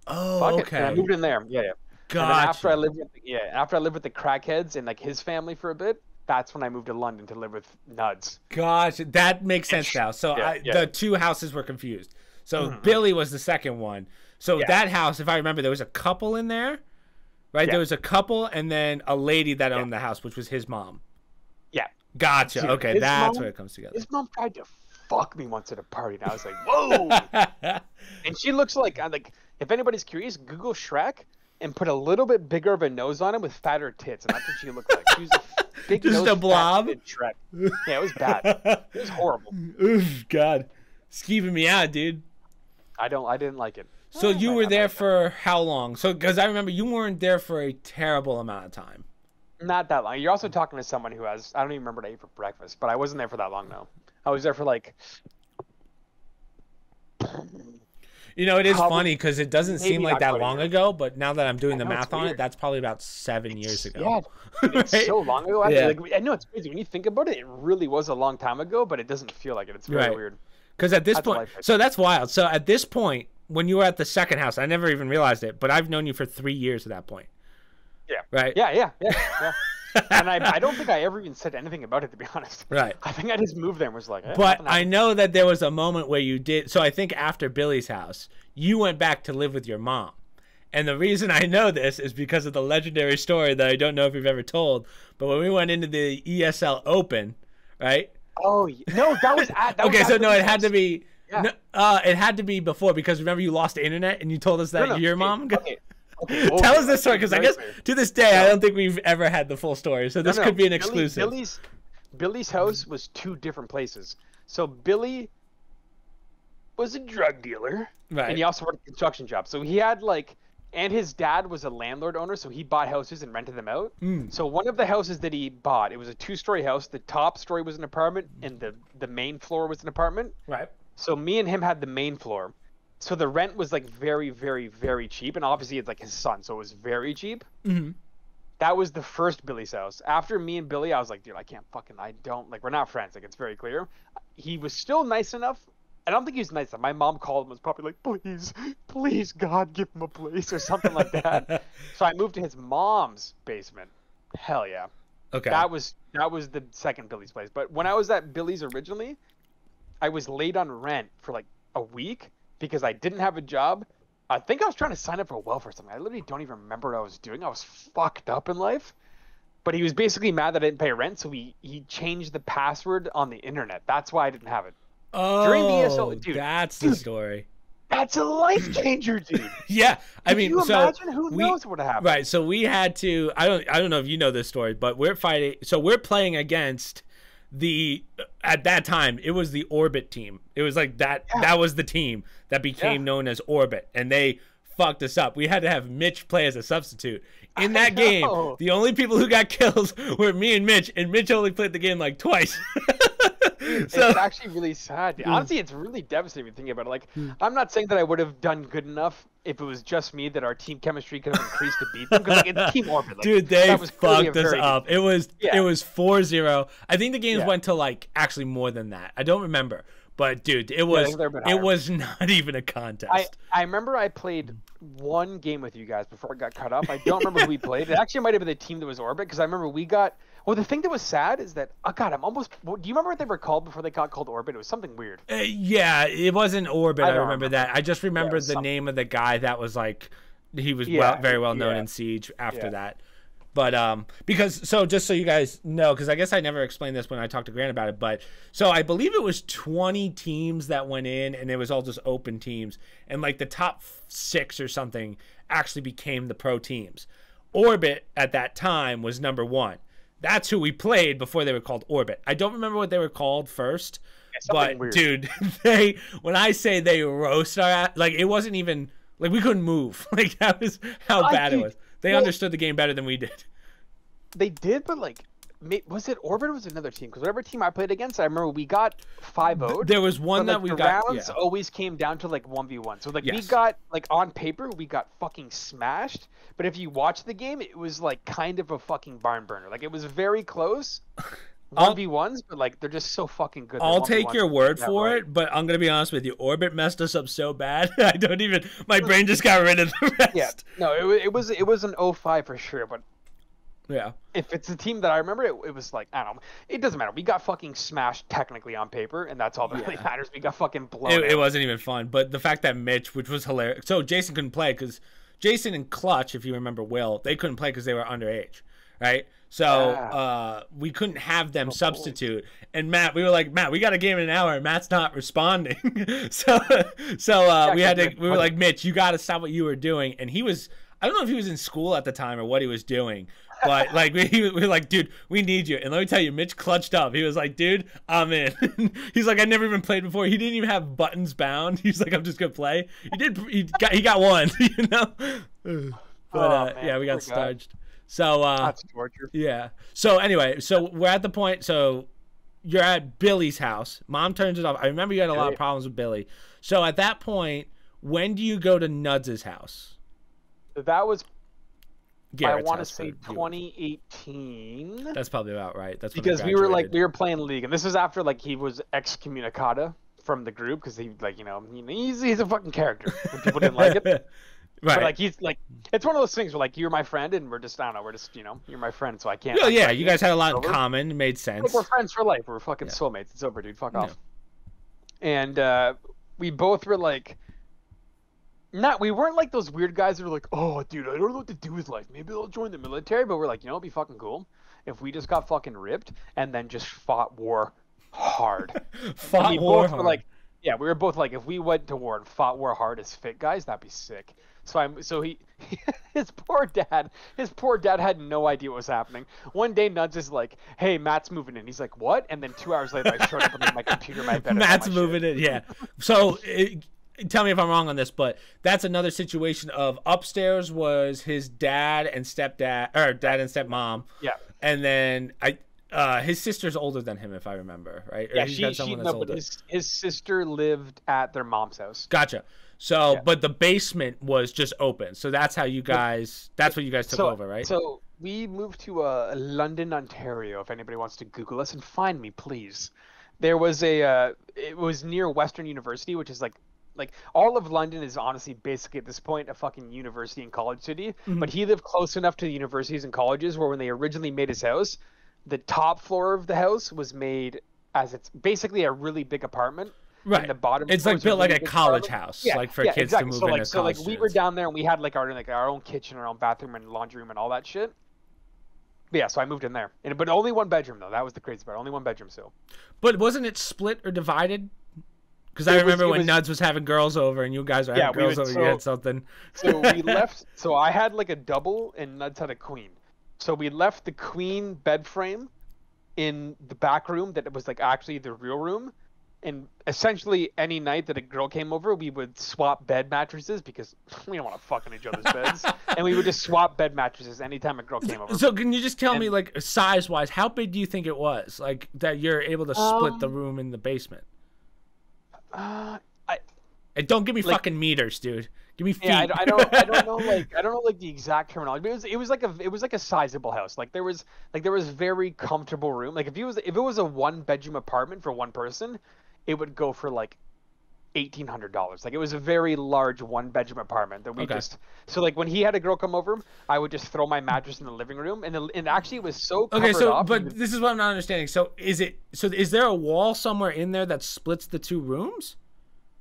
Oh, fuck okay. It. And I moved in there. Yeah. Gotcha. And then after I lived with the crackheads and like his family for a bit, that's when I moved to London to live with Nuds. Gotcha. That makes sense now. So the 2 houses were confused. So Billy was the second one. So that house, if I remember, there was a couple in there, right? There was a couple and then a lady that owned the house, which was his mom. Yeah. Gotcha. Dude, okay, that's where it comes together. His mom tried to fuck me once at a party, and I was like, whoa. And she looks like, if anybody's curious, Google Shrek and put a little bit bigger of a nose on him with fatter tits, and that's what she looked like. She was a big just nose, a blob. Shrek. Yeah, it was bad. It was horrible. Oof, God, it's keeping me out, dude. I didn't like it. So you were there for how long? So because I remember you weren't there for a terrible amount of time. Not that long. You're also talking to someone who has, I don't even remember what I ate for breakfast, but I wasn't there for that long, no. I was there for like... You know, it is funny because it doesn't seem like that long ago, but now that I'm doing the math on it, that's probably about 7 years ago. Yeah, it's so long ago. I know it's crazy. When you think about it, it really was a long time ago, but it doesn't feel like it. It's very weird. Because at this point, so that's wild. So at this point, when you were at the second house, I never even realized it, but I've known you for 3 years at that point. Yeah. Right? Yeah. And I don't think I ever even said anything about it, to be honest. Right. I think I just moved there and was like, but I know that there was a moment where you did. So I think after Billy's house, you went back to live with your mom. And the reason I know this is because of the legendary story that I don't know if you've ever told. But when we went into the ESL Open, right? Oh no, that was at. That okay, was so at no, it had to be. Yeah. No, it had to be before because remember you lost the internet and you told us that your mom. Okay. Tell us this story because I guess to this day I don't think we've ever had the full story. So this could be an exclusive. Billy's house was 2 different places. So Billy was a drug dealer, right? And he also worked a construction job. So he had like, and his dad was a landlord owner, so he bought houses and rented them out. So one of the houses that he bought, it was a 2-story house. The top story was an apartment, and the main floor was an apartment. Right. So me and him had the main floor. So the rent was like very, very, very cheap, and obviously it's like his son, so it was very cheap. That was the first Billy's house. After me and Billy, I was like, dude, I don't like, we're not friends. Like, it's very clear. He was still nice enough. I don't think he was nice enough. My mom called him, was probably like, please, God, give him a place or something like that. So I moved to his mom's basement. Hell yeah. Okay. That was the second Billy's place. But when I was at Billy's originally, I was late on rent for like a week because I didn't have a job. I think I was trying to sign up for welfare or something. I literally don't even remember what I was doing. I was fucked up in life. But he was basically mad that I didn't pay rent, so he changed the password on the internet. That's why I didn't have it. Oh, during the ESL, dude, that's the story. That's a life changer, dude. Yeah, I mean, can you imagine? Who knows what happened? Right, so we had to. I don't know if you know this story, but we're fighting. So we're playing against at that time it was the Orbit team. It was like that. Yeah. That was the team that became known as Orbit, and they fucked us up. We had to have Mitch play as a substitute in that game. The only people who got kills were me and Mitch only played the game like twice. So, it's actually really sad. Honestly, it's really devastating when you think about it. Like, I'm not saying that I would have done good enough if it was just me, that our team chemistry could have increased to beat them. Because like, it's Team Orbit. Like, dude, they fucked us up. It was 4-0. I think the games went to like actually more than that. I don't remember. But dude, it was not even a contest. I remember I played one game with you guys before it got cut off. I don't remember who we played. It actually might have been the team that was Orbit, because I remember we got. Well, the thing that was sad is that I'm almost. Do you remember what they were called before they got called Orbit? It was something weird. Yeah, it wasn't Orbit. I remember that. I just remember the name of the guy that was like, he was very well known in Siege after that. But because just so you guys know, because I guess I never explained this when I talked to Grant about it, but so I believe it was 20 teams that went in, and it was all just open teams, and like the top 6 or something actually became the pro teams. Orbit at that time was number 1. That's who we played before they were called Orbit. I don't remember what they were called first, but weird. Dude, when I say they roast our, like, it wasn't even like we couldn't move. Like, that was how bad it was. They understood the game better than we did. They did, but like, was it Orbit or was it another team? Because whatever team I played against, I remember we got 5-0'd. There was one that we got. Rounds always came down to like 1v1. So like we got like on paper we got fucking smashed. But if you watch the game, it was like kind of a fucking barn burner. Like it was very close. 1v1s, but like they're just so fucking good. I'll take your word for it, but I'm gonna be honest with you. Orbit messed us up so bad. I don't even. My brain just got rid of the rest. Yeah, no, it was an 0-5 for sure, but. Yeah. If it's a team that I remember, it was like, I don't know. It doesn't matter. We got fucking smashed technically on paper, and that's all that really matters. We got fucking blown out. It wasn't even fun. But the fact that Mitch, which was hilarious. So Jason couldn't play because Jason and Clutch, if you remember Will, they couldn't play because they were underage, right? So we couldn't have them substitute. And Matt, we were like, Matt, we got a game in an hour, and Matt's not responding. so we were like, Mitch, you got to stop what you were doing. And he was, I don't know if he was in school at the time or what he was doing. But like we were like, dude, we need you. And let me tell you, Mitch clutched up. He was like, dude, I'm in. He's like, I never even played before. He didn't even have buttons bound. He's like, I'm just gonna play. He got one, you know. But we got starched. So that's torture. Yeah. So anyway, so we're at the point. So you're at Billy's house. Mom turns it off. I remember you had a lot of problems with Billy. So at that point, when do you go to Nuds' house? That was. Garrett's I want to say 2018. That's probably about right. That's because we were playing League, and this was after like he was excommunicado from the group because he like he's a fucking character. When people didn't like it, right? But like he's like it's one of those things where like you're my friend and we're just I don't know we're just you're my friend so I can't. Yeah, you guys had a lot in common. It made sense. Like, we're friends for life. We're fucking soulmates. It's over, dude. Fuck off. And we both were like. not we weren't like those weird guys that are like, oh, dude, I don't know what to do with life. Maybe I'll join the military. But we're like, it'd be fucking cool if we just got fucking ripped and then just fought war hard. Fought we war both hard. were like, yeah, we were both like, if we went to war and fought war hard as fit guys, that'd be sick. So he his poor dad had no idea what was happening. One day Nuds is like, hey, Matt's moving in. He's like, what? And then 2 hours later I showed up with my computer, my bed. Matt's moving in, yeah. So tell me if I'm wrong on this, but that's another situation of upstairs was his dad and stepdad, or dad and stepmom. Yeah. And then his sister's older than him, if I remember, right? Or Yeah, but his sister lived at their mom's house. Gotcha. So, but the basement was just open. So that's how you guys. That's what you guys took over, right? So we moved to London, Ontario. If anybody wants to Google us and find me, please. There was it was near Western University, which is like all of London is honestly basically at this point a fucking university and college city. Mm-hmm. But he lived close enough to the universities and colleges where when they originally made his house, the top floor of the house was made as it's basically a really big apartment. Right. The bottom it's like built like a college house, like for kids to move into. So like we were down there and we had like our own kitchen, our own bathroom and laundry room and all that shit. But yeah, so I moved in there, but only one bedroom though. That was the crazy part. Only one bedroom still. But wasn't it split or divided? Because I remember when Nuds was having girls over and you guys were having girls over, you had something. So we left. So I had like a double and Nuds had a queen. So we left the queen bed frame in the back room that was like actually the real room. And essentially, any night that a girl came over, we would swap bed mattresses because we don't want to fuck in each other's beds. And we would just swap bed mattresses anytime a girl came over. So can you just tell me, like, size-wise, how big do you think it was? Like, that you're able to split the room in the basement? And don't give me fucking meters, dude. Give me feet. Yeah, I don't know like the exact terminology, but it was like a sizable house. Like there was very comfortable room. Like if it was a one bedroom apartment for one person, it would go for like $1,800. Like it was a very large one bedroom apartment that we so like when he had a girl come over, I would just throw my mattress in the living room and actually it was so covered off. But this is what I'm not understanding. So is there a wall somewhere in there that splits the two rooms?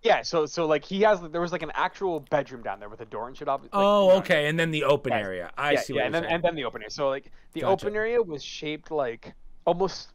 Yeah, so like there was like an actual bedroom down there with a door and shit. Okay, and then the open area. I see. Yeah, and then the open area. So like the open area was shaped like almost,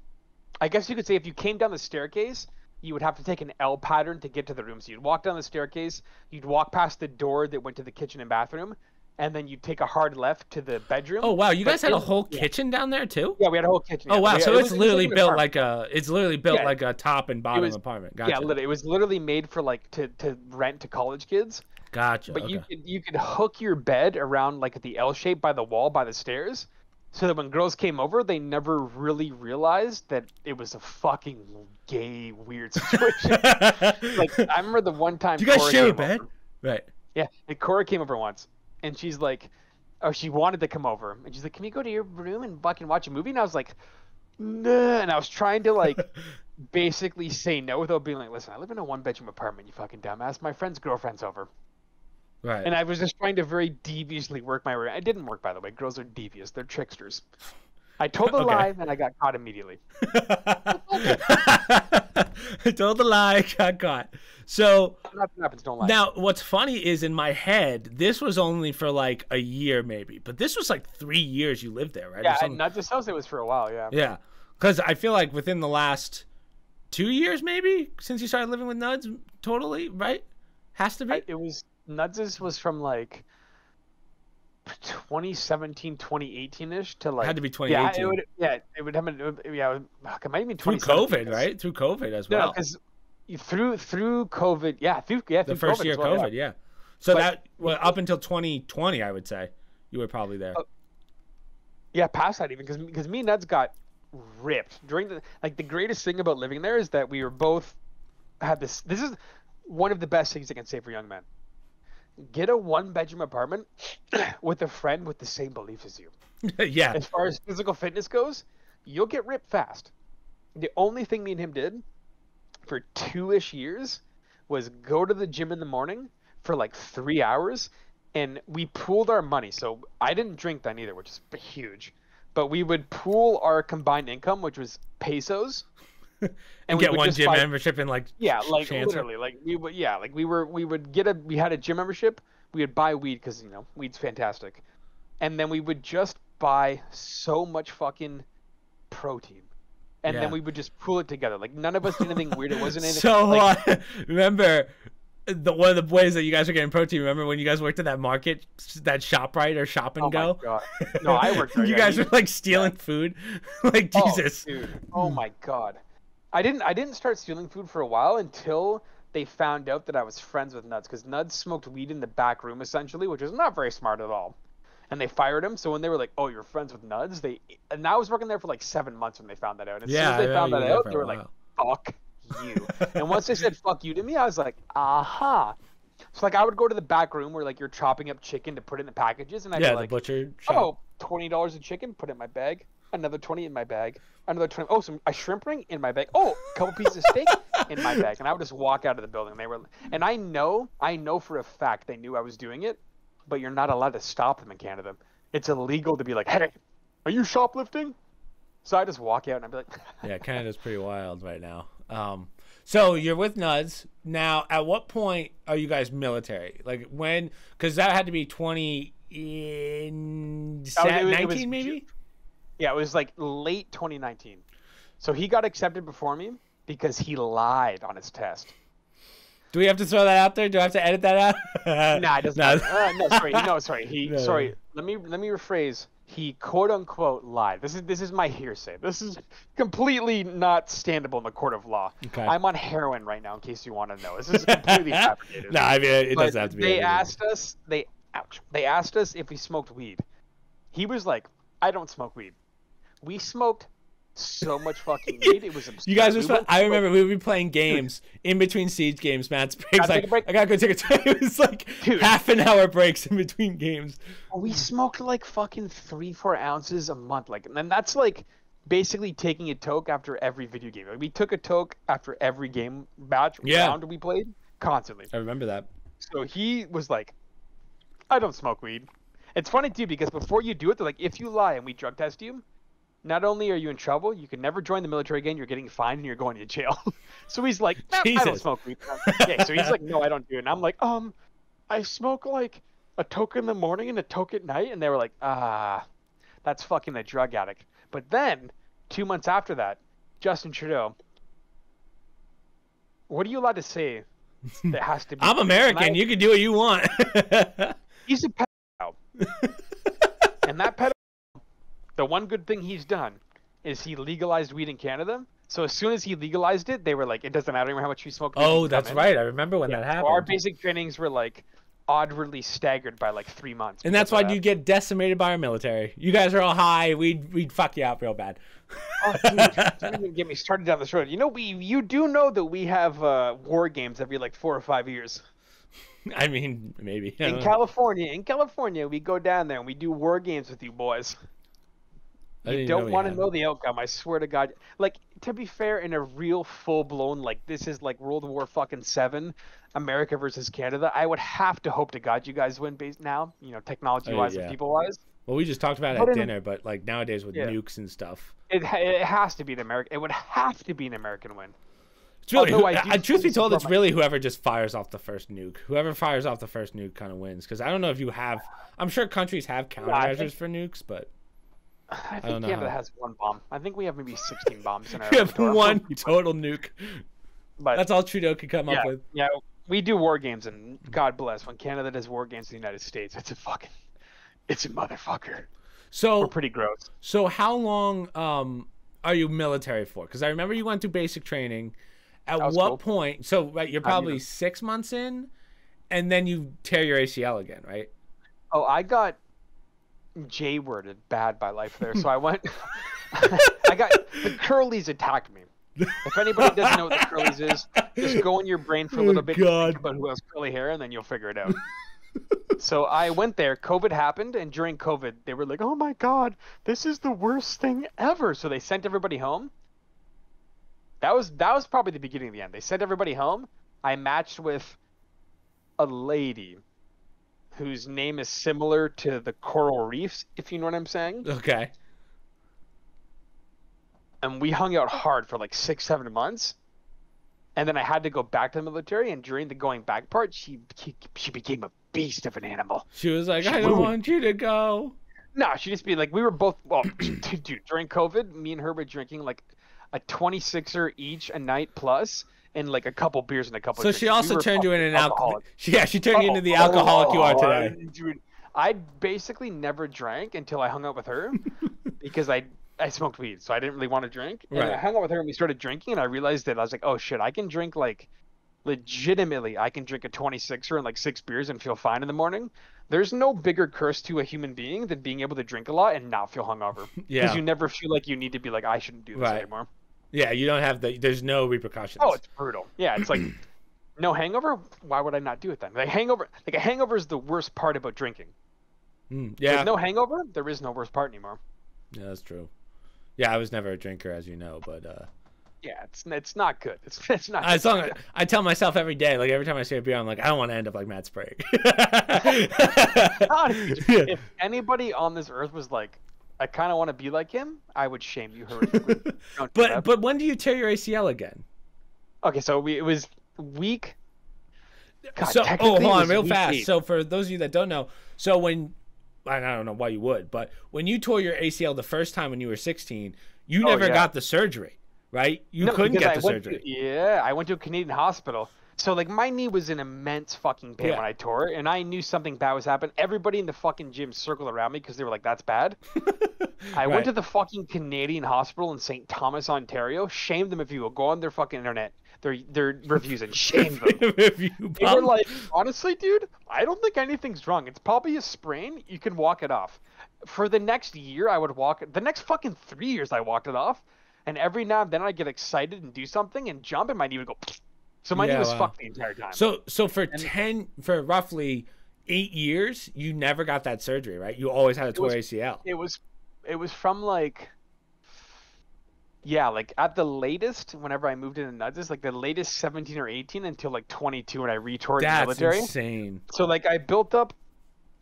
I guess you could say if you came down the staircase, you would have to take an L pattern to get to the room. So you'd walk down the staircase, you'd walk past the door that went to the kitchen and bathroom, and then you'd take a hard left to the bedroom. Oh wow, you guys had a whole kitchen down there too? Yeah, we had a whole kitchen. Oh wow, so it's literally built like a top and bottom apartment. Gotcha. Yeah, it was literally made for like to rent to college kids. Gotcha. But you could hook your bed around like the L shape by the wall by the stairs, so that when girls came over, they never really realized that it was a fucking gay weird situation. Like I remember the one time. Do you guys share a bed? Right. Yeah, and Cora came over once. And she's like, oh, she wanted to come over. And she's like, can we go to your room and fucking watch a movie? And I was like, nah. And I was trying to like basically say no without being like, listen, I live in a one bedroom apartment, you fucking dumbass. My friend's girlfriend's over. Right. And I was just trying to very deviously work my way. It didn't work, by the way. Girls are devious. They're tricksters. I told a lie and I got caught immediately. I told the lie, got caught. So nothing happens, don't lie. Now, what's funny is in my head, this was only for like a year maybe, but this was like 3 years you lived there, right? Yeah, and not just house, it was for a while, yeah. Yeah, because I feel like within the last 2 years maybe since you started living with Nuds, totally, right? Has to be. It was Nuds was from like 2017, 2018-ish to like. Had to be 2018. It would have been. It might have been through COVID, right? Through COVID as well. No, because through COVID, through the first COVID year as well, COVID, yeah. So up until 2020, I would say you were probably there. Yeah, past that even because me and Nuds got ripped during the greatest thing about living there is that we were both had this. This is one of the best things I can say for young men. Get a one bedroom apartment with a friend with the same beliefs as you. Yeah. As far as physical fitness goes, you'll get ripped fast. The only thing me and him did for 2-ish years was go to the gym in the morning for like 3 hours, and we pooled our money. So I didn't drink then either, which is huge. But we would pool our combined income, which was pesos, And we get would one just gym buy membership and like yeah, like chance. literally, like we would get we had a gym membership. We would buy weed because weed's fantastic, and then we would just buy so much fucking protein, and then Yeah. we would just pool it together. Like none of us did anything weird. It wasn't anything. So Like, remember one of the ways that you guys were getting protein. Remember when you guys worked at that market, that ShopRite or Shop and oh Go? my god, no, I worked there. You Yeah, guys were like stealing food, like Jesus. dude. Oh my god, I didn't start stealing food for a while until they found out that I was friends with Nuds because Nuds smoked weed in the back room essentially, which was not very smart at all. And they fired him. So when they were like, "Oh, you're friends with Nuds," and I was working there for like 7 months when they found that out. And as soon as they found that out, they were like, "Fuck you." And once they said "fuck you" to me, I was like, "Aha." So like I would go to the back room where like you're chopping up chicken to put in the packages, and I'd be like, the butcher shop. "Oh, $20 a chicken, put it in my bag. Another 20 in my bag. Another 20. Oh, a shrimp ring in my bag. Oh, a couple pieces of steak in my bag." And I would just walk out of the building. And I know for a fact they knew I was doing it, but you're not allowed to stop them in Canada. It's illegal to be like, "Hey, are you shoplifting?" So I just walk out and I'd be like, Yeah, Canada's pretty wild right now. So you're with Nuds now. At what point are you guys military? Like when? Because that had to be 2019, maybe. Yeah, it was like late 2019. So he got accepted before me because he lied on his test. Do we have to throw that out there? Do I have to edit that out? Nah, it doesn't. No, sorry. No, sorry. Sorry. Let me rephrase. He quote unquote lied. This is my hearsay. This is completely not standable in the court of law. Okay. I'm on heroin right now, in case you want to know. This is completely fabricated. No, I mean it doesn't have to be. They asked us. They asked us if we smoked weed. He was like, "I don't smoke weed." We smoked so much fucking weed. It was absurd. You guys were. I remember we would be playing games in between siege games. Matt Sprague's like, "I gotta go take a break." It was like half an hour breaks in between games. We smoked like fucking 3-4 ounces a month, like, and that's like basically taking a toke after every video game. Like, we took a toke after every game round we played constantly. I remember that. So he was like, "I don't smoke weed." It's funny too because before you do it, they're like, if you lie and we drug test you, not only are you in trouble, you can never join the military again. You're getting fined and you're going to jail. So he's like, "Nah, I don't smoke weed." Yeah, so he's like, "No, I don't do it." And I'm like, I smoke like a toke in the morning and a toke at night. And they were like, that's fucking a drug addict. But then 2 months after that, Justin Trudeau, what are you allowed to say that has to be? I'm American. You can do what you want. He's a pedophile. And that pedophile, the one good thing he's done is he legalized weed in Canada. So as soon as he legalized it, they were like, it doesn't matter anymore how much you smoke. Oh, that's right. I remember when that happened. So our basic trainings were like oddly staggered by like 3 months. And that's why you get decimated by our military. You guys are all high. We'd fuck you up real bad. Oh, dude, don't even get me started down this road. You know, you do know that we have war games every like 4 or 5 years. I mean, maybe. In California, we go down there and we do war games with you boys. You don't want to know the outcome, I swear to God. Like, to be fair, in a real full-blown, like, this is like World War fucking 7, America versus Canada, I would have to hope to God you guys win based now, technology-wise and people-wise. Well, we just talked about it at dinner, but like nowadays with nukes and stuff. It has to be an American. It would have to be an American win. It's really, truth be told, it's really whoever just fires off the first nuke. Whoever fires off the first nuke kind of wins. Because I don't know if you have... I'm sure countries have countermeasures for nukes, but... I think Canada has 1 bomb. I think we have maybe 16 bombs in our... We have 1 total nuke. But that's all Trudeau could come up with. Yeah, we do war games, and God bless, when Canada does war games in the United States, it's a motherfucker. So we're pretty gross. So how long are you military for? Because I remember you went through basic training. At what point? So right, you're probably 6 months in, and then you tear your ACL again, right? Oh, I got J-worded bad by life there. So I went. The curlies attacked me. If anybody doesn't know what the curlies is, just go in your brain for a little bit and think about who has curly hair, and then you'll figure it out. So I went there. COVID happened, and during COVID, they were like, "Oh my God, this is the worst thing ever." So they sent everybody home. That was probably the beginning of the end. They sent everybody home. I matched with a lady whose name is similar to the coral reefs, if you know what I'm saying. Okay. and we hung out hard for like 6, 7 months. And then I had to go back to the military, and during the going back part, she became a beast of an animal. She was like, I don't want you to go. No, she just be like, we were both, well, dude, during COVID, me and her were drinking like a 26er each a night plus, and like a couple beers and a couple. So drinks. she also turned you into an alcoholic. She turned you into the alcoholic alcoholic you are today. Dude, I basically never drank until I hung out with her because I smoked weed, so I didn't really want to drink. And Right. I hung out with her and we started drinking, and I realized that I was like, oh shit, I can drink like legitimately. I can drink a 26er and like 6 beers and feel fine in the morning. There's no bigger curse to a human being than being able to drink a lot and not feel hungover. Yeah. Because you never feel like you need to be like, I shouldn't do this Right. anymore. Yeah, you don't have there's no repercussions. Oh, it's brutal. Yeah, it's like no hangover. Why would I not do it then? Like a hangover is the worst part about drinking. Yeah. There's no hangover. There is no worst part anymore. Yeah, that's true. Yeah, I was never a drinker, as you know, but yeah, it's not good. It's not. as long as I tell myself every day, like every time I see a beer, I'm like, I don't want to end up like Matt Sprague. If anybody on this earth was like, I kind of want to be like him, I would shame you horrifically. Don't do that. But when do you tear your ACL again? Okay, so it was week. God, So technically hold it on, was real week fast. 8. So for those of you that don't know, so when I don't know why you would, but when you tore your ACL the first time when you were 16, you never got the surgery, right? You couldn't because get the surgery. I went to a Canadian hospital. So like my knee was in immense fucking pain when I tore it, and I knew something bad was happening. Everybody in the fucking gym circled around me because they were like, "That's bad." I went to the fucking Canadian hospital in St. Thomas, Ontario. Shame them if you will. Go on their fucking internet, their reviews, and shame them. They were like, honestly, dude, I don't think anything's wrong. It's probably a sprain. You can walk it off. For the next year, I would walk it. The next fucking 3 years, I walked it off. And every now and then, I'd get excited and do something and jump, and my knee would go. So my knee was fucked the entire time. So for roughly 8 years, you never got that surgery, right? You always had a torn ACL. It was from like. Yeah, like at the latest, whenever I moved into Nuts, like the latest 17 or 18 until like 22 when I retoured the military. That's insane. So like I built up,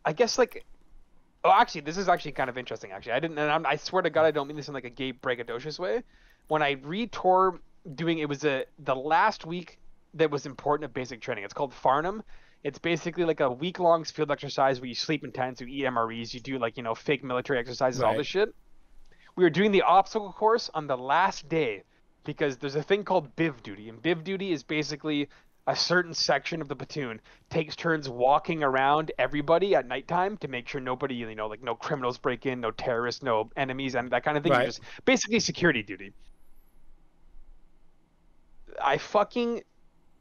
I guess like, oh actually this is actually kind of interesting actually. I swear to God I don't mean this in like a gay braggadocious way. When I retore it was the last week that was important of basic training. It's called Farnham. It's basically like a week-long field exercise where you sleep intense, you eat MREs, you do like, fake military exercises, all this shit. We were doing the obstacle course on the last day because there's a thing called BIV duty. And BIV duty is basically a certain section of the platoon takes turns walking around everybody at nighttime to make sure nobody, like no criminals break in, no terrorists, no enemies, and that kind of thing. Right. Just basically security duty.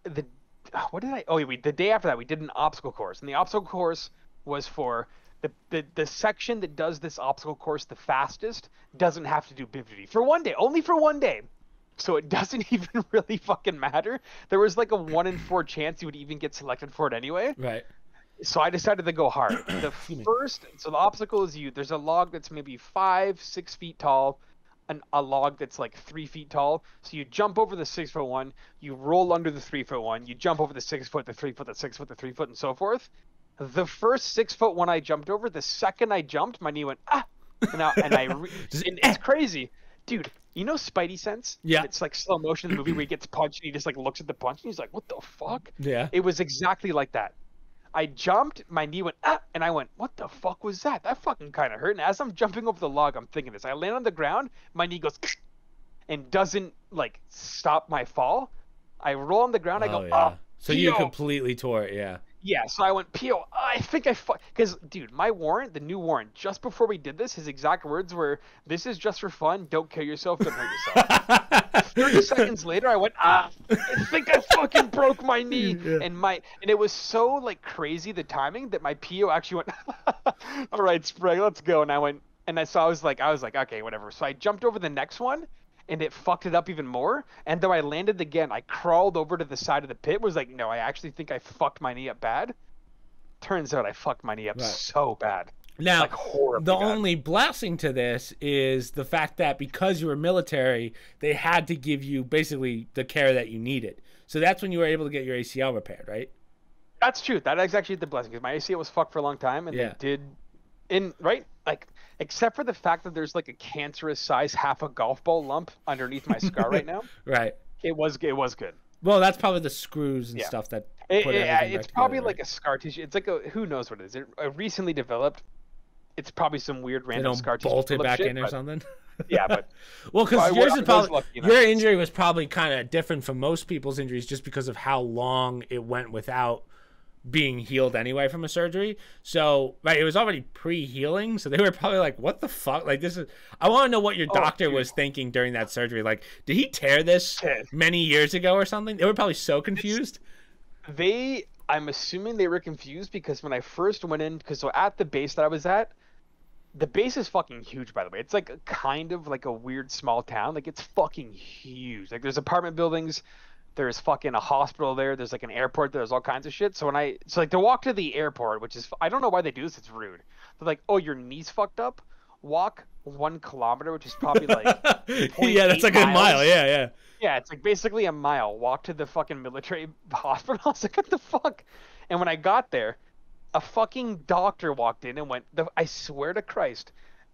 The day after that we did an obstacle course, and the obstacle course was for the section that does this obstacle course the fastest doesn't have to do BIV duty for one day, only for one day. So it doesn't even really fucking matter. There was like a 1 in 4 chance you would even get selected for it anyway. Right. So I decided to go hard. So the obstacle is there's a log that's maybe 5-6 feet tall, and a log that's like 3 feet tall. So you jump over the 6 foot one, you roll under the 3 foot one, you jump over the 6 foot, the 3 foot, the 6 foot, the 3 foot, and so forth. The first 6 foot one I jumped over, the second I jumped, my knee went and it's crazy, dude. You know Spidey sense? Yeah. It's like slow motion in the movie where he gets punched and he just like looks at the punch and he's like, "What the fuck?" Yeah. It was exactly like that. I jumped, my knee went and I went, "What the fuck was that? That fucking kind of hurt." And as I'm jumping over the log, I'm thinking this. I land on the ground, my knee goes and doesn't like stop my fall. I roll on the ground, I go, yeah. So you completely tore it, yeah. Yeah, so I went, Pio, I think because, dude, my warrant, the new warrant, just before we did this, his exact words were, "This is just for fun. Don't kill yourself. Don't hurt yourself." 30 seconds later, I went, I think I fucking broke my knee. Yeah. And it was so, like, crazy, the timing, that my PO actually went, "All right, Sprague, let's go." And I went, and I was like, okay, whatever. So I jumped over the next one, and it fucked it up even more. And though I landed again, I crawled over to the side of the pit, was like, no, I actually think I fucked my knee up bad. Turns out I fucked my knee up so bad. Now, like horribly the bad. only blessing to this is the fact that because you were military, they had to give you basically the care that you needed. So that's when you were able to get your ACL repaired, right? That's true. That is actually the blessing, because my ACL was fucked for a long time, and they did right, like, except for the fact that there's like a cancerous size half a golf ball lump underneath my scar right now. Right. It was good. Well, that's probably the screws and Yeah. stuff that put everything It's back probably together, like right? a scar tissue. It's like who knows what it is. It recently developed. It's probably some weird They random don't scar tissue bolt it buildup back shit, in or but, something. yeah, but Well, because I yours was is probably lucky enough. your injury was probably kind of different from most people's injuries, just because of how long it went without being healed anyway from a surgery. So, right, it was already pre-healing, so they were probably like, "What the fuck? Like, this is." I want to know what your doctor was thinking during that surgery. Like, did he tear this many years ago or something? They were probably so confused. I'm assuming they were confused because when I first went in, because so at the base that I was at, the base is fucking huge, by the way. It's like kind of like a weird small town. Like, it's fucking huge. Like, there's apartment buildings. There's fucking a hospital there. There's like an airport. There's all kinds of shit. So like to walk to the airport, which is, I don't know why they do this. It's rude. They're like, oh, your knee's fucked up. Walk 1 kilometer, which is probably like Yeah, that's like miles. a mile. Yeah. Yeah, it's like basically a mile. Walk to the fucking military hospital. I was like, what the fuck? And when I got there, a fucking doctor walked in and went, I swear to Christ,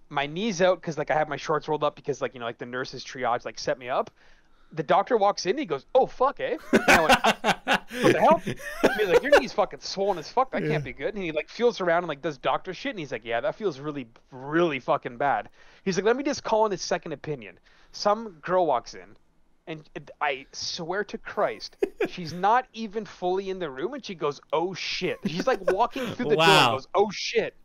my knee's out because like I have my shorts rolled up because like, you know, like the nurse's triage like set me up. The doctor walks in, he goes, oh, fuck, eh? And I went, what the hell? He's like, your knee's fucking swollen as fuck. That can't be good. And he like feels around and like does doctor shit. And he's like, yeah, that feels really, really fucking bad. He's like, let me just call in his second opinion. Some girl walks in, and I swear to Christ, she's not even fully in the room, and she goes, oh shit. She's like walking through the door and goes, oh shit.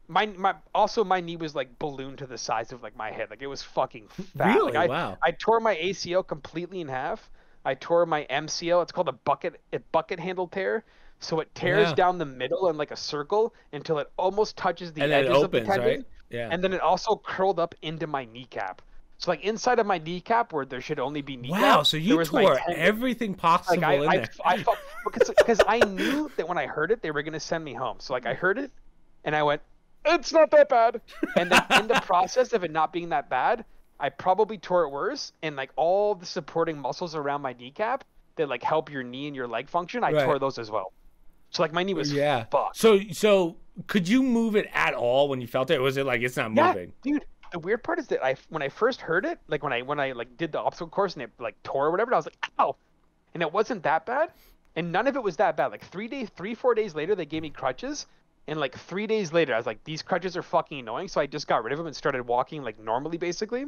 My knee was like ballooned to the size of like my head. Like, it was fucking fat. Really? Like, Wow. I tore my ACL completely in half. I tore my MCL. It's called a bucket handle tear. So it tears down the middle in like a circle until it almost touches the edges of the tendon. Right? Yeah. And then it also curled up into my kneecap. So like inside of my kneecap where there should only be kneecap. Wow, so you tore everything possible like in there. because I knew that when I heard it, they were going to send me home. So like I heard it and I went, it's not that bad. And then in the process of it not being that bad, I probably tore it worse. And like all the supporting muscles around my kneecap that like help your knee and your leg function, I tore those as well. So like my knee was fucked. So could you move it at all when you felt it? Or was it like it's not moving? Dude. The weird part is that when I first heard it, like when I like did the obstacle course and it like tore or whatever, I was like, ow. And it wasn't that bad. And none of it was that bad. Like 4 days later, they gave me crutches. And like 3 days later, I was like, these crutches are fucking annoying. So I just got rid of them and started walking like normally, basically.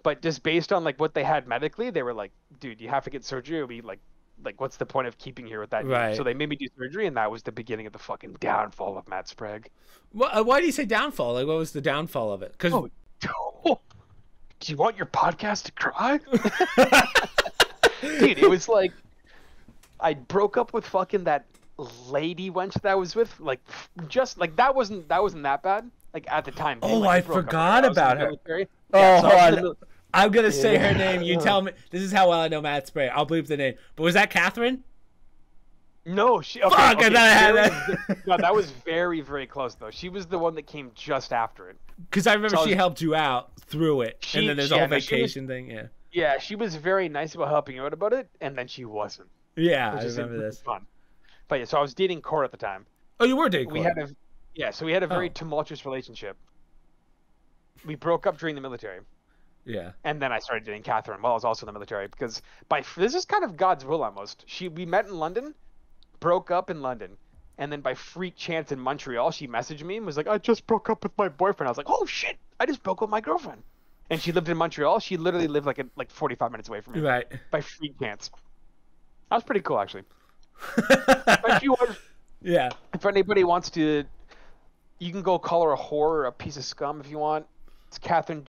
But just based on like what they had medically, they were like, dude, you have to get surgery. It'll be like what's the point of keeping here with that? Right. So they made me do surgery, and that was the beginning of the fucking downfall of Matt Sprague. Why do you say downfall? Like, what was the downfall of it? Because do you want your podcast to cry? Dude, it was like I broke up with fucking that lady wench that I was with. Like, just like that wasn't that bad. Like at the time. Oh, like, I forgot about her. Yeah, so I'm gonna say her name. You tell me. This is how well I know Matt Sprague. I'll bleep the name. But was that Catherine? No, she. Okay, fuck! I thought I had that. No, that was very, very close though. She was the one that came just after it. Because I remember she helped you out through it, and then there's a whole vacation thing. Yeah. Yeah, she was very nice about helping out about it, and then she wasn't. Yeah, I remember this. Fun. But yeah, so I was dating Cora at the time. Oh, you were dating Cora. So we had a very tumultuous relationship. We broke up during the military. Yeah. And then I started dating Catherine while I was also in the military because this is kind of God's will almost. We met in London, broke up in London, and then by freak chance in Montreal, she messaged me and was like, I just broke up with my boyfriend. I was like, oh shit, I just broke up with my girlfriend. And she lived in Montreal. She literally lived like 45 minutes away from me. Right. By freak chance. That was pretty cool, actually. But she was. Yeah. If anybody wants to, you can go call her a whore or a piece of scum if you want. It's Catherine.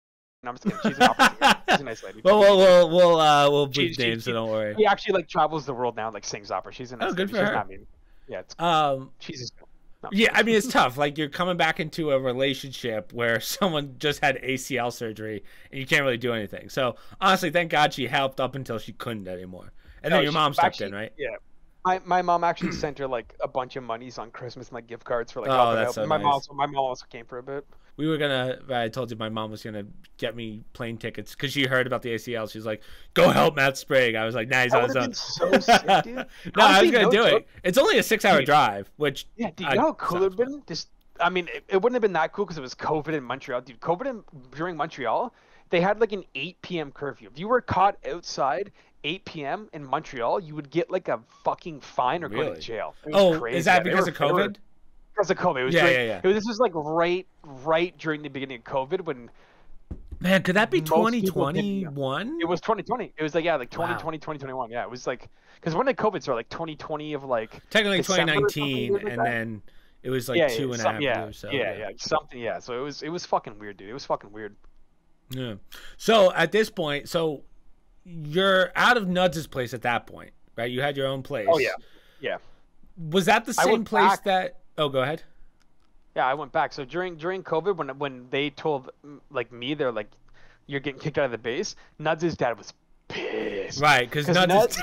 No, I'm just kidding. She's an opera. She's a nice lady. Well, we'll bleep names, so don't worry. She actually like travels the world now, and, like sings opera. She's a nice good lady. for her. Yeah, it's she's no. Yeah, I mean it's tough. Like you're coming back into a relationship where someone just had ACL surgery and you can't really do anything. So honestly, thank God she helped up until she couldn't anymore. And then your mom stepped in, right? Yeah. My mom actually sent her like a bunch of monies on Christmas and like gift cards for like that's so my nice. mom also came for a bit. We were I told you my mom was gonna get me plane tickets because she heard about the ACL. She's like, "Go help Matt Sprague." I was like, "Nah, he's on his own." So sick, dude. No, I was gonna do it. It's only a 6-hour drive, which dude, you know how cool it'd been? Just I mean, it wouldn't have been that cool because it was COVID in Montreal, dude. During Montreal, they had like an 8 p.m. curfew. If you were caught outside 8 p.m. in Montreal, you would get like a fucking fine or go to jail. It was crazy. Is that because of COVID? Because of COVID. It was this was like right during the beginning of COVID when. Man, could that be 2021? It was 2020. It was like, yeah, like 2020, Wow. 2021. Yeah, it was like, because when did COVID start? Like 2020 of like. Technically December 2019, like and that? then it was like 2.5 years. So, something. Yeah, so it was fucking weird, dude. It was fucking weird. Yeah. So at this point, so you're out of Nuds' place at that point, right? You had your own place. Oh, yeah. Yeah. Was that the same place that... Oh, go ahead. Yeah, I went back. So during COVID, when they told like me, they're like, "You're getting kicked out of the base," Nuds' dad was pissed. Right, because Nuds.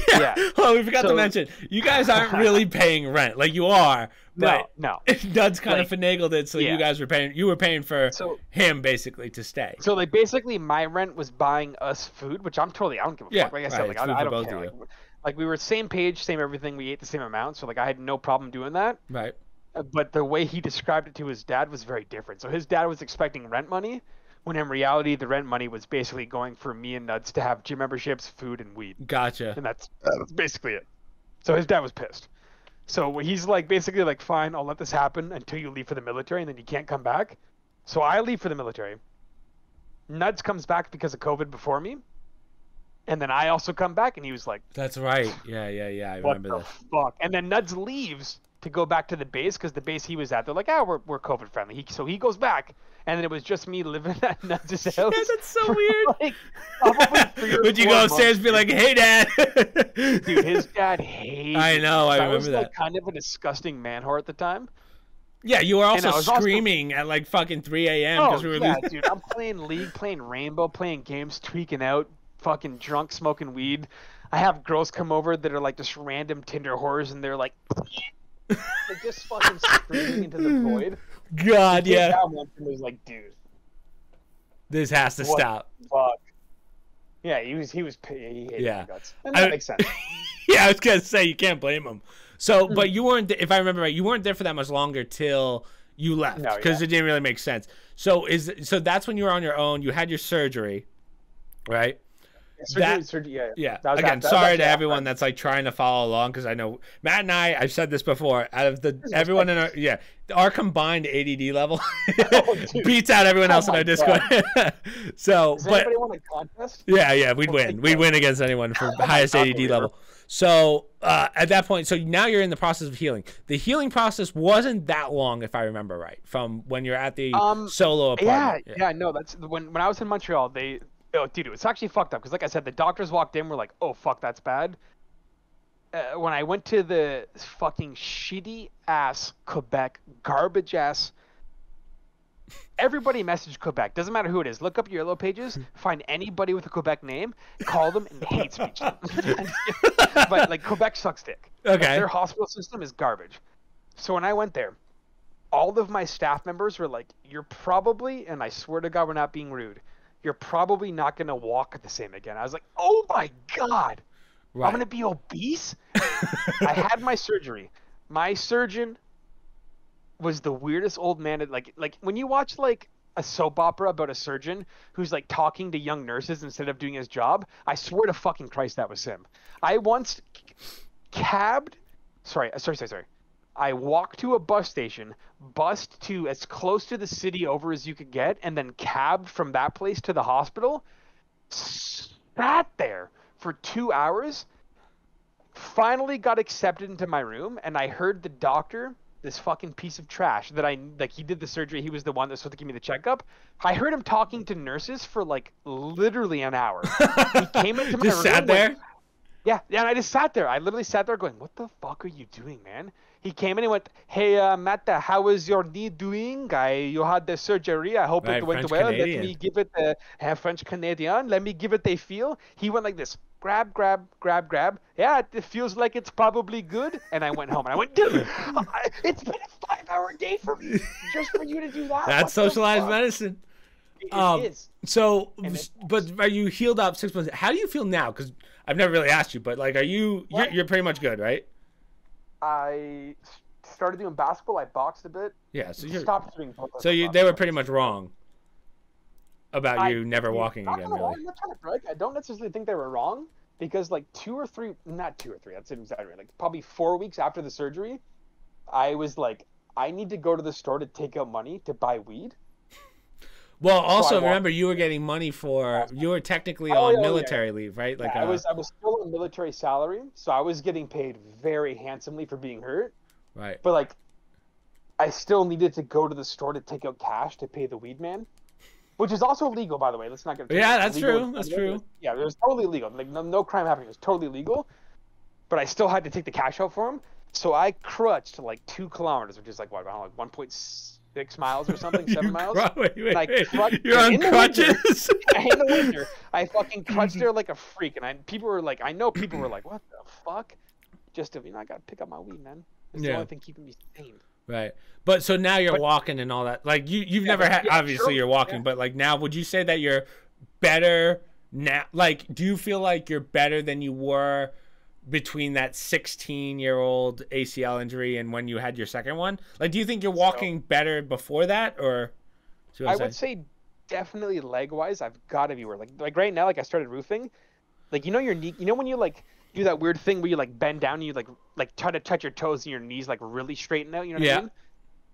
Yeah. Well, we forgot to mention, you guys aren't really paying rent. Like you are, but no. Nuds kind of finagled it, so you guys were paying. You were paying for him basically to stay. So like basically, my rent was buying us food, which I don't give a fuck. Like I said, like I don't care. Like we were same page, same everything. We ate the same amount, so like I had no problem doing that. Right. But the way he described it to his dad was very different. So his dad was expecting rent money, when in reality the rent money was basically going for me and Nuds to have gym memberships, food, and weed. Gotcha. And that's basically it. So his dad was pissed. So he's like basically like, fine, I'll let this happen until you leave for the military, and then you can't come back. So I leave for the military. Nuds comes back because of COVID before me. And then I also come back, and he was like, "That's right. Yeah. I remember that." Fuck. And then Nuds leaves to go back to the base because the base he was at, they're like, we're COVID friendly. So he goes back, and then it was just me living at Nuds' house. Yeah, that's so weird. Like, probably would you go upstairs and be like, "Hey, Dad"? Dude, his dad hated. I know. I remember was, that. Like, kind of a disgusting man whore at the time. Yeah, you were also screaming at like fucking 3 a.m. because we were losing. Dude, I'm playing League, playing Rainbow, playing games, tweaking out, fucking drunk, smoking weed. I have girls come over that are like just random Tinder whores, and they're like. Like just fucking screaming into the void. God, yeah. That one was like, dude, this has to stop. Fuck. Yeah, he hated my guts. And that makes sense. Yeah, I was gonna say you can't blame him. So, but you weren't, if I remember right, you weren't there for that much longer till you left because it didn't really make sense. So that's when you were on your own. You had your surgery, right? Surgery, yeah. Again, sorry to everyone that's like trying to follow along because I know Matt and I've said this before. Out of everyone in our combined ADD level beats out everyone else in our Discord. So, does anybody want a contest? Yeah, we'd win. We'd win against anyone for highest ADD level. So at that point, so now you're in the process of healing. The healing process wasn't that long, if I remember right, from when you're at the solo apartment. No, that's when I was in Montreal. Oh, dude, it's actually fucked up because, like I said, the doctors walked in. Were like, "Oh fuck, that's bad." When I went to the fucking shitty ass Quebec, garbage ass. Everybody message Quebec. Doesn't matter who it is. Look up your yellow pages. Find anybody with a Quebec name. Call them and hate speech them. But like Quebec sucks dick. Okay. Their hospital system is garbage. So when I went there, all of my staff members were like, "You're probably," and I swear to God, we're not being rude. "You're probably not going to walk the same again." I was like, oh my God, right. I'm going to be obese? I had my surgery. My surgeon was the weirdest old man. Like when you watch like a soap opera about a surgeon who's like talking to young nurses instead of doing his job, I swear to fucking Christ that was him. I once sorry. I walked to a bus station, bussed to as close to the city over as you could get, and then cabbed from that place to the hospital. Sat there for 2 hours. Finally got accepted into my room, and I heard the doctor, this fucking piece of trash that he did the surgery. He was the one that's supposed to give me the checkup. I heard him talking to nurses for like literally an hour. He came into my room. Just sat there? Yeah, and I just sat there. I literally sat there going, "What the fuck are you doing, man?" He came in and went, "Hey, Matt, how is your knee doing? You had the surgery. I hope it went well. Let me give it a French Canadian. Let me give it a feel." He went like this, grab. Yeah, it feels like it's probably good. And I went home and I went, "Dude, it's been a 5-hour day for me just for you to do that." That's socialized medicine. It is. So, but are you healed up 6 months? How do you feel now? Because I've never really asked you, but like, you're pretty much good, right? I started doing basketball. I boxed a bit. Yeah, so stopped doing both. So they were pretty much wrong about you never walking again, really. I'm not trying to brag. I don't necessarily think they were wrong because like not 2 or 3, that's exaggerating. Like probably 4 weeks after the surgery, I was like, I need to go to the store to take out money to buy weed. Well, also remember you were getting money you were technically on military leave, right? Like I was still on military salary, so I was getting paid very handsomely for being hurt. Right. But like, I still needed to go to the store to take out cash to pay the weed man, which is also illegal, by the way. Let's not get. Yeah, that's true. That's true. Yeah, it was totally illegal. Like no crime happening. It was totally legal, but I still had to take the cash out for him. So I crutched like 2 kilometers, which is like what, I don't know, like 1.6 miles or something, 7 miles. Wait. You're on crutches? In the winter, I fucking crutched there like a freak, and people were like, what the fuck? Just I gotta pick up my weed, man. It's the only thing keeping me sane. Right. But so now you're walking and all that. Like you've never had, obviously you're walking, but like now, would you say that you're better now? Like, do you feel like you're better than you were between that 16-year-old ACL injury and when you had your second one? Like, do you think you're walking better before that, or? I would say definitely leg-wise, I've got to be worse. Like right now, like I started roofing. Like, your knee, when you like do that weird thing where you like bend down and you like try to touch your toes and your knees like really straighten out, you know what I mean?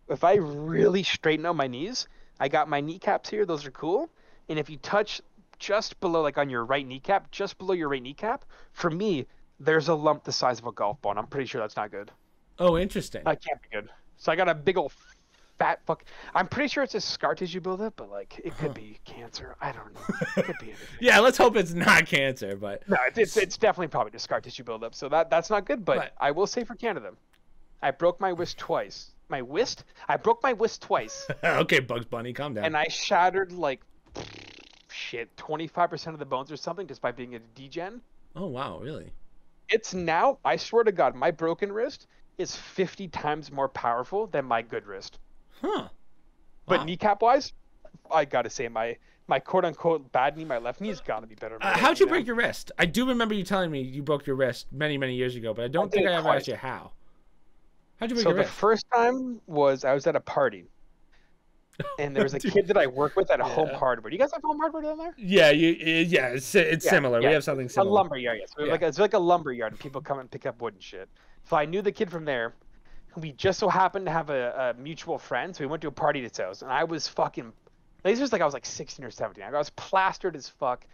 If I really straighten out my knees, I got my kneecaps here, those are cool. And if you touch just below, like on your right kneecap, just below your right kneecap, for me, there's a lump the size of a golf ball, and I'm pretty sure that's not good. Oh, interesting. That can't be good. So I got a big old fat fuck. I'm pretty sure it's a scar tissue buildup, but like it could be cancer. I don't know. It could be anything. Yeah, let's hope it's not cancer, but no, it's definitely probably just scar tissue buildup. So that's not good. But I will say for Canada, I broke my wrist twice. I broke my wrist twice. Okay, Bugs Bunny, calm down. And I shattered like 25% of the bones or something just by being a degen. Oh wow, really? It's now, I swear to God, my broken wrist is 50 times more powerful than my good wrist. Huh. Wow. But kneecap-wise, I gotta say, my quote-unquote bad knee, my left knee, has got to be better. How'd you break your wrist? I do remember you telling me you broke your wrist many, many years ago, but I don't think I ever asked you how. How'd you break your wrist? So the first time was I was at a party. And there was a kid that I work with at a Home Hardware. Do you guys have Home Hardware down there? Yeah, it's similar. We have something similar. A lumber yard, yes. Yeah. It's like a lumber yard, and people come and pick up wood and shit. So I knew the kid from there. We just so happened to have a mutual friend, so we went to a party at his house, and I was fucking. This was like I was like 16 or 17. I was plastered as fuck.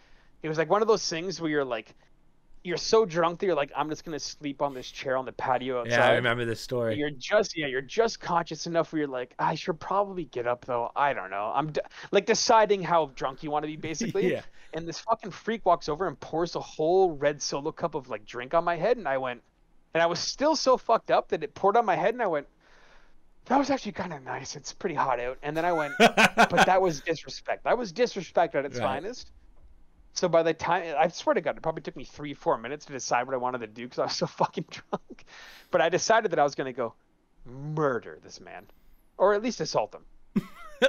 It was like one of those things where you're so drunk that you're like, I'm just gonna sleep on this chair on the patio outside. Yeah, I remember this story. You're just conscious enough where you're like, I should probably get up though. I don't know. I'm like deciding how drunk you want to be basically. Yeah. And this fucking freak walks over and pours a whole red Solo cup of like drink on my head, and I was still so fucked up that it poured on my head, and I went, that was actually kind of nice. It's pretty hot out. And then I went, but that was disrespect. That was disrespect at its finest. So by the time, I swear to God, it probably took me 3-4 minutes to decide what I wanted to do because I was so fucking drunk. But I decided that I was going to go murder this man, or at least assault him.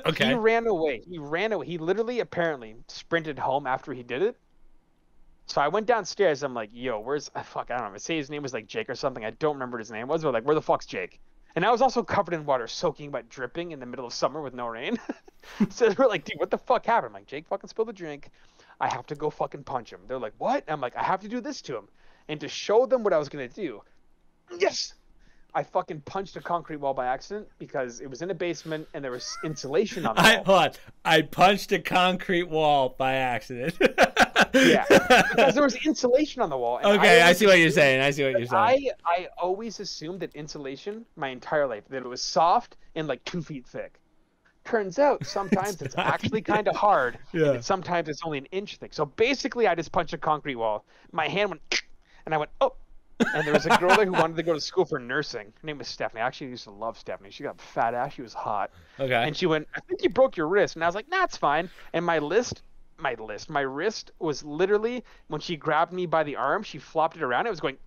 Okay. He ran away. He literally, apparently, sprinted home after he did it. So I went downstairs. I'm like, yo, where's, I don't know. I say his name was like Jake or something. I don't remember what his name was. But like, where the fuck's Jake? And I was also covered in water, soaking but dripping in the middle of summer with no rain. So they were like, dude, what the fuck happened? I'm like, Jake fucking spilled the drink. I have to go fucking punch him. They're like, what? I'm like, I have to do this to him. And to show them what I was going to do, yes, I fucking punched a concrete wall by accident because it was in a basement and there was insulation on the wall. Hold on. I punched a concrete wall by accident. Yeah, because there was insulation on the wall. And okay, I see what you're saying. I always assumed that insulation, my entire life, that it was soft and like 2 feet thick. Turns out sometimes it's actually kind of hard. Yeah. And sometimes it's only an inch thick. So basically, I just punched a concrete wall. My hand went, and I went, oh. And there was a girl there who wanted to go to school for nursing. Her name was Stephanie. I actually used to love Stephanie. She got a fat ass. She was hot. Okay. And she went, I think you broke your wrist. And I was like, nah, it's fine. And my wrist was literally, when she grabbed me by the arm, she flopped it around. It was going,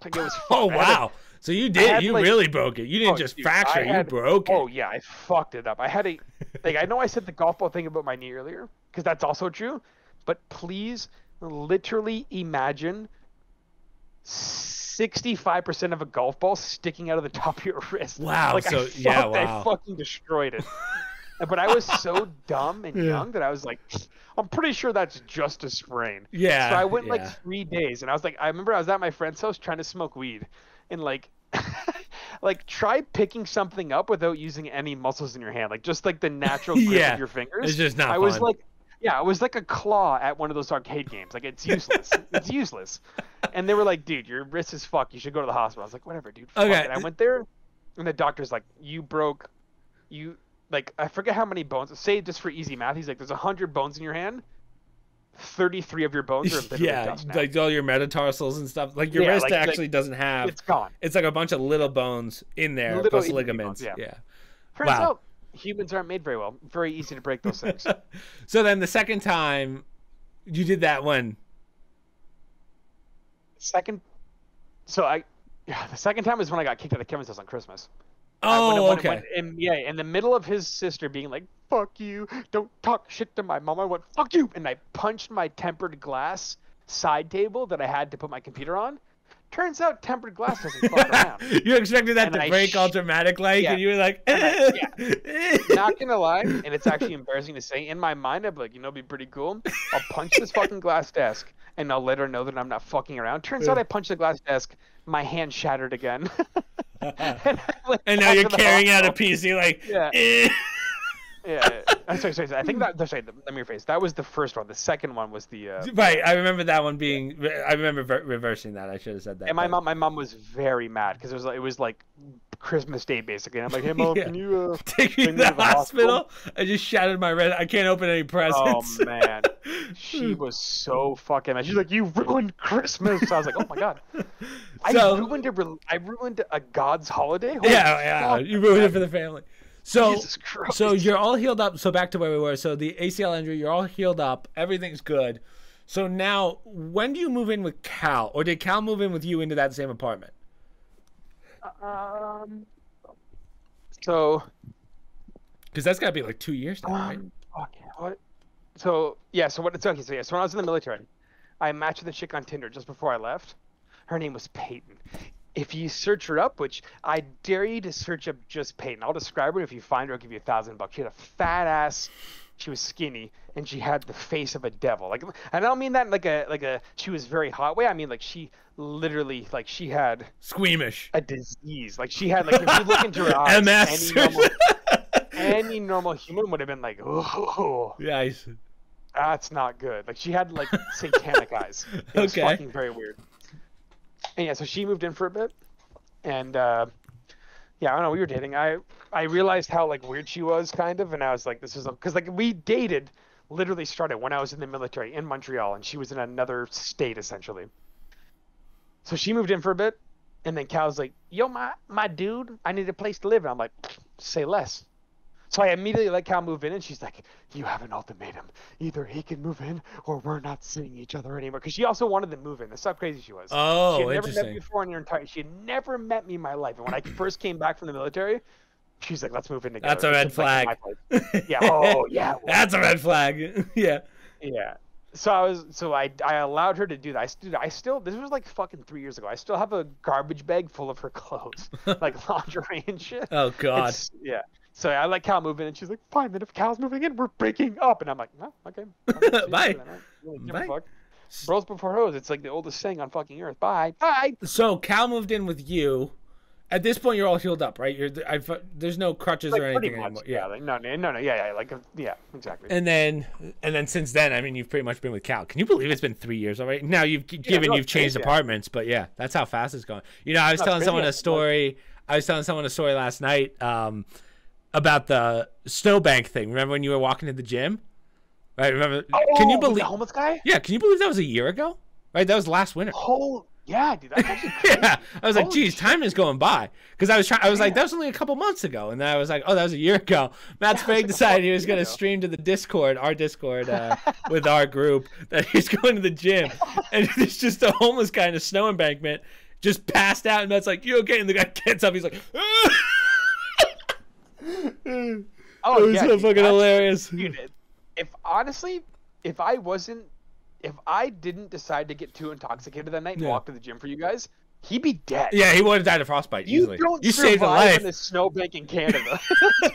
like it was. Oh, wow. So you did. You really broke it. You didn't just fracture. You broke it. Oh, yeah. I fucked it up. I had I know I said the golf ball thing about my knee earlier, because that's also true. But please literally imagine 65% of a golf ball sticking out of the top of your wrist. Wow. Like, So I fucking destroyed it. But I was so dumb and young that I was like, I'm pretty sure that's just a sprain. Yeah. So I went like 3 days, and I was like, I remember I was at my friend's house trying to smoke weed, and like, like try picking something up without using any muscles in your hand, like just like the natural grip of your fingers. It's just not. I was like, yeah, it was like a claw at one of those arcade games. Like, it's useless. It's useless. And they were like, dude, your wrist is fucked. You should go to the hospital. I was like, whatever, dude. Fuck it. And I went there, and the doctor's like, like, I forget how many bones. Say, just for easy math, he's like, there's 100 bones in your hand. 33 of your bones are literally dust now. Like all your metatarsals and stuff. Like, your wrist actually doesn't have. It's gone. It's like a bunch of little bones in there, plus ligaments. Bones, yeah. Turns out humans aren't made very well. Very easy to break those things. So then the second time you did that one. The second time is when I got kicked out of Kevin's house on Christmas. Oh, okay. In the middle of his sister being like, fuck you, don't talk shit to my mom, I went, fuck you, and I punched my tempered glass side table that I had to put my computer on. Turns out tempered glass doesn't fuck around. You expected that to break all dramatic like, and you were like, Not gonna lie, and it's actually embarrassing to say, in my mind, I'm like, it'd be pretty cool. I'll punch this fucking glass desk, and I'll let her know that I'm not fucking around. Turns out I punched the glass desk, my hand shattered again. And now you're carrying out a PC like, Yeah. Sorry. I think that. Sorry, let me rephrase. That was the first one. The second one was the. Right. I remember that one being. I remember reversing that. I should have said that. And my mom was very mad because it was like Christmas Day basically. And I'm like, hey mom, can you take me to the hospital? I just shattered my red. I can't open any presents. Oh man, she was so fucking mad. She's like, you ruined Christmas. So I was like, oh my god. I ruined a God's holiday. Holy fuck. You ruined it for the family. So you're all healed up. So back to where we were. So the ACL injury, you're all healed up. Everything's good. So now, when do you move in with Cal? Or did Cal move in with you into that same apartment? So... Because that's got to be like 2 years now, right? Okay, what? So when I was in the military, I matched with a chick on Tinder just before I left. Her name was Peyton. If you search her up, which I dare you to search up just Peyton. I'll describe her. If you find her, I'll give you $1,000. She had a fat ass. She was skinny, and she had the face of a devil. Like, and I don't mean that in like a she was very hot way. I mean like she literally she had squeamish a disease. Like she had like if you look into her eyes, MS. any normal human would have been like, oh, yeah, that's not good. Like she had like satanic eyes. It was fucking very weird. And yeah, so she moved in for a bit, and I don't know, we were dating. I realized how like weird she was, kind of, and I was like, this is because like we dated, literally started when I was in the military in Montreal, and she was in another state essentially. So she moved in for a bit, and then Cal's like, yo, my dude, I need a place to live, and I'm like, say less. So I immediately let Cal move in, and she's like, you have an ultimatum. Either he can move in, or we're not seeing each other anymore. Because she also wanted to move in. That's how crazy she was. Oh, she had never interesting. met me before in her entire. She had never met me in my life. And when I first came back from the military, she's like, let's move in together. That's a red flag. Yeah. Oh, yeah. That's a red flag. Yeah. Yeah. So I allowed her to do that. I still this was like fucking 3 years ago. I still have a garbage bag full of her clothes, like lingerie and shit. Oh God. Yeah. So I let Cal move in, and she's like, fine, then if Cal's moving in, we're breaking up. And I'm like, no, okay. Bye. Bye. Bros before hoes. It's like the oldest saying on fucking earth. Bye. Bye. So Cal moved in with you. At this point, you're all healed up, right? There's no crutches or anything anymore. Yeah. Like, no. Yeah. Yeah, exactly. And then since then, I mean, you've pretty much been with Cal. Can you believe it's been 3 years already? Now you've changed apartments, but yeah, that's how fast it's going. You know, I was telling someone a story. Last night. About the snowbank thing. Remember when you were walking to the gym? Right? Remember? Can you believe the homeless guy? Yeah. Can you believe that was a year ago? Right? That was last winter. Oh, yeah, dude. That's actually crazy. Yeah. I was like, geez, time is going by. Because I was like, that was only a couple months ago, and then I was like, oh, that was a year ago. Matt Sprague decided he was going to stream to the Discord, our Discord, with our group, that he's going to the gym, and there's just a homeless guy in a snow embankment, just passed out, and Matt's like, you okay? And the guy gets up, he's like, ah! Oh, it was so fucking hilarious. Dude, if I didn't decide to get too intoxicated that night and walk to the gym for you guys, he'd be dead. Yeah, he would have died of frostbite You easily. don't You saved a survive life. in a snowbank in Canada.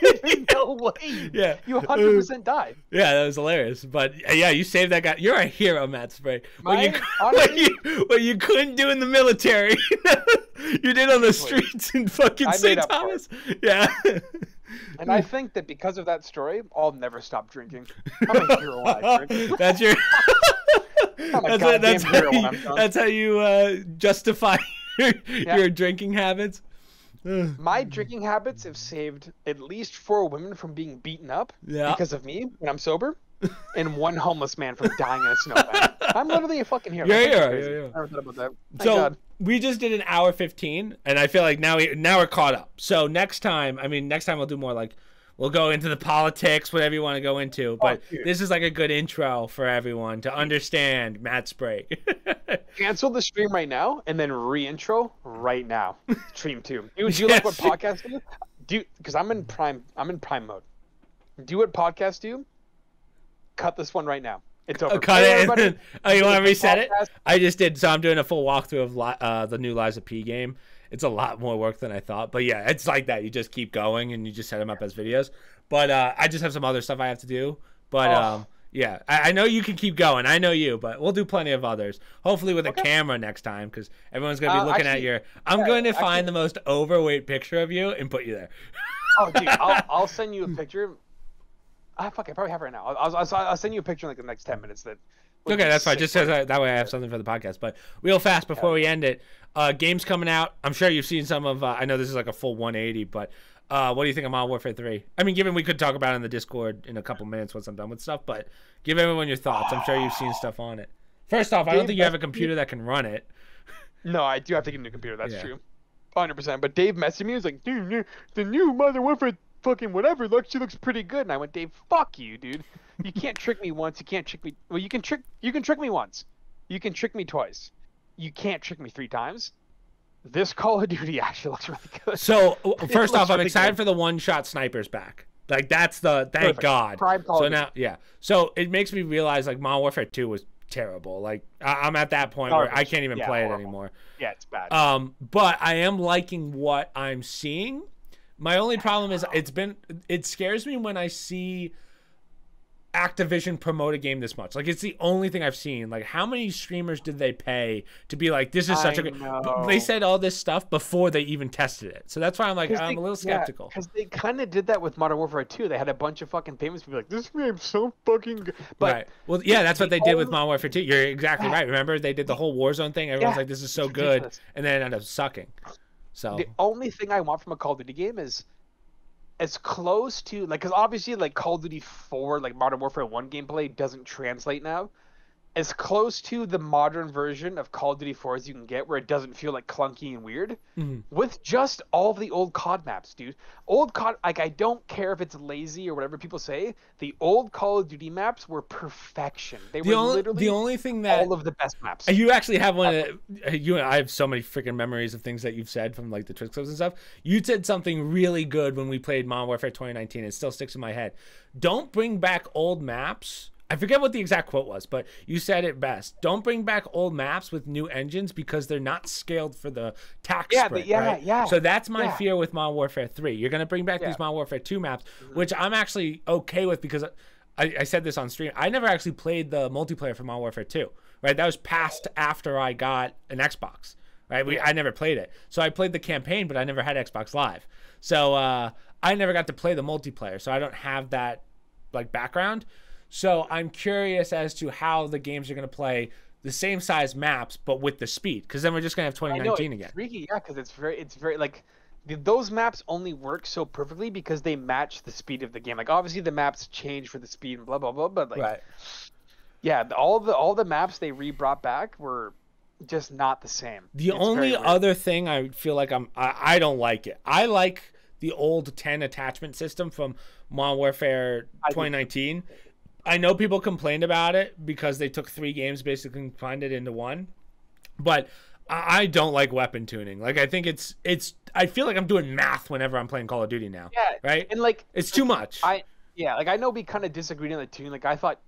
There's no way. Yeah. You 100% die. Yeah, that was hilarious. But yeah, you saved that guy. You're a hero, Matt Sprague. Honestly, What you couldn't do in the military, you did on the streets in fucking St. Thomas. Yeah. And I think that because of that story, I'll never stop drinking. I'm a hero when I drink. That's your. That's how you justify your drinking habits. My drinking habits have saved at least 4 women from being beaten up because of me when I'm sober, and 1 homeless man from dying in a snowbank. I'm literally a fucking hero. Yeah. I never thought about that. Thank So God. we just did an hour 15, and I feel like now we're caught up. So next time we'll do more like. We'll go into the politics, whatever you want to go into. But this is like a good intro for everyone to understand Matt Sprague. Cancel the stream right now and then re-intro right now. Stream 2. Do you like what podcasts do? Because I'm in prime mode. Do what podcasts do. Cut this one right now. It's over. Cut it. Oh, you want to reset it? I just did. So I'm doing a full walkthrough of the new Lies of P game. It's a lot more work than I thought. But yeah, it's like that. You just keep going and you just set them up as videos. But I just have some other stuff I have to do. But yeah, I know you can keep going. I know you, but we'll do plenty of others. Hopefully with a camera next time, because everyone's going to be looking at your... I'm going to find the most overweight picture of you and put you there. Oh, dude, I'll send you a picture. Fuck, I probably have it right now. I'll send you a picture in like the next 10 minutes. Okay, that's fine. Just that way I have something for the podcast. But real fast before we end it, games coming out. I'm sure you've seen some of. I know this is like a full 180, but what do you think of Modern Warfare 3? I mean, given we could talk about it in the Discord in a couple minutes once I'm done with stuff, but give everyone your thoughts. I'm sure you've seen stuff on it. First off, I don't think you have a computer that can run it. No, I do have to get a new computer. That's true, 100%. But Dave messaged me. He was like, "Dude, the new Modern Warfare fucking whatever she looks pretty good." And I went, "Dave, fuck you, dude. You can't trick me once. You can't trick me. Well, you can trick me once. You can trick me twice. You can't trick me 3 times." This Call of Duty actually looks really good. So first off, I'm excited for the one-shot snipers back. Like that's thank God. So now, so it makes me realize like Modern Warfare 2 was terrible. Like I'm at that point where I can't even play it anymore. Yeah, it's bad. But I am liking what I'm seeing. My only problem is it scares me when I see Activision promote a game this much. Like it's the only thing I've seen. Like how many streamers did they pay to be like, this is such a good... They said all this stuff before they even tested it. So that's why I'm like, I'm a little skeptical. Because they kind of did that with Modern Warfare 2. They had a bunch of fucking famous people like, this game's so fucking good. But right. Well, yeah, that's what they did with Modern Warfare 2. You're exactly right. Remember they did the whole Warzone thing? Everyone's like, this is so good. And then it ended up sucking. So the only thing I want from a Call of Duty game is as close to like, because obviously like Call of Duty 4, like Modern Warfare 1 gameplay doesn't translate now. As close to the modern version of Call of Duty 4 as you can get, where it doesn't feel like clunky and weird, with just all of the old COD maps, dude. Old COD, like I don't care if it's lazy or whatever people say. The old Call of Duty maps were perfection. They were literally the only thing that all of the best maps. You actually have one. You and I have so many freaking memories of things that you've said from like the Twitch clips and stuff. You said something really good when we played Modern Warfare 2019. It still sticks in my head. Don't bring back old maps. I forget what the exact quote was, but you said it best. Don't bring back old maps with new engines because they're not scaled for the tax sprint, right? So that's my fear with Modern Warfare 3. You're going to bring back these Modern Warfare 2 maps, which I'm actually okay with because I said this on stream. I never actually played the multiplayer for Modern Warfare 2, right? That was passed after I got an Xbox, right? I never played it. So I played the campaign, but I never had Xbox Live. So I never got to play the multiplayer, so I don't have that like background. So I'm curious as to how the games are going to play the same size maps, but with the speed, because then we're just going to have 2019 again. Freaky, yeah, because it's very like those maps only work so perfectly because they match the speed of the game. Like obviously the maps change for the speed and blah blah blah, but like yeah, all the maps they brought back were just not the same. The only other thing I feel like I don't like it. I like the old 10 attachment system from Modern Warfare 2019. I know people complained about it because they took 3 games basically and combined it into one, but I don't like weapon tuning. Like I think I feel like I'm doing math whenever I'm playing Call of Duty now. Yeah, right. And like it's too much. I know we kind of disagreed on the tune. Like I thought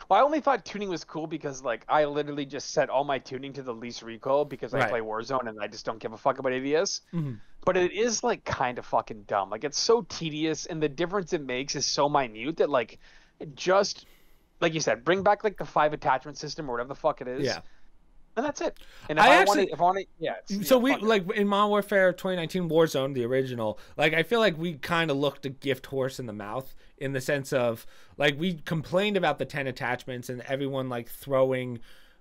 Well, I only thought tuning was cool because like I literally just set all my tuning to the least recoil because I play Warzone and I just don't give a fuck about ADS. Mm-hmm. But it is like kind of fucking dumb. Like it's so tedious, and the difference it makes is so minute that like it just like you said, bring back like the 5 attachment system or whatever the fuck it is. Yeah. And that's it. And if I want to, yeah. So we like in Modern Warfare 2019 Warzone, the original. Like I feel like we kind of looked a gift horse in the mouth in the sense of like we complained about the 10 attachments and everyone like throwing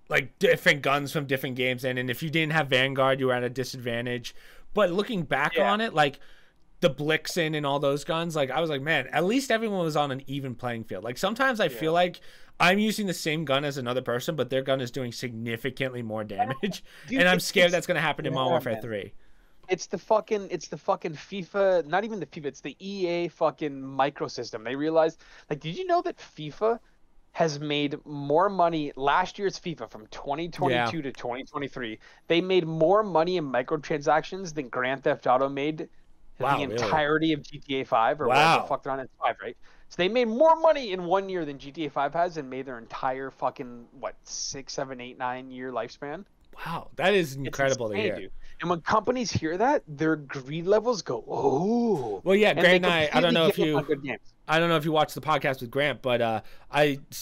like different guns from different games in, and if you didn't have Vanguard, you were at a disadvantage. But looking back on it, like the Blixen and all those guns, like I was like, man, at least everyone was on an even playing field. Like sometimes I feel like I'm using the same gun as another person, but their gun is doing significantly more damage. Dude, and I'm scared that's going to happen in Modern Warfare 3. It's the fucking FIFA, not even the FIFA, it's the EA fucking microsystem. They realized, like, did you know that FIFA has made more money last year's FIFA from 2022 to 2023? They made more money in microtransactions than Grand Theft Auto made the entirety of GTA 5 or whatever the fuck they're on. It's 5, right? So they made more money in 1 year than GTA 5 has and made their entire fucking, 6, 7, 8, 9 year lifespan. Wow, that is incredible to hear. Dude. And when companies hear that, their greed levels go, oh. Well, yeah, Grant and I don't know if you watched the podcast with Grant, but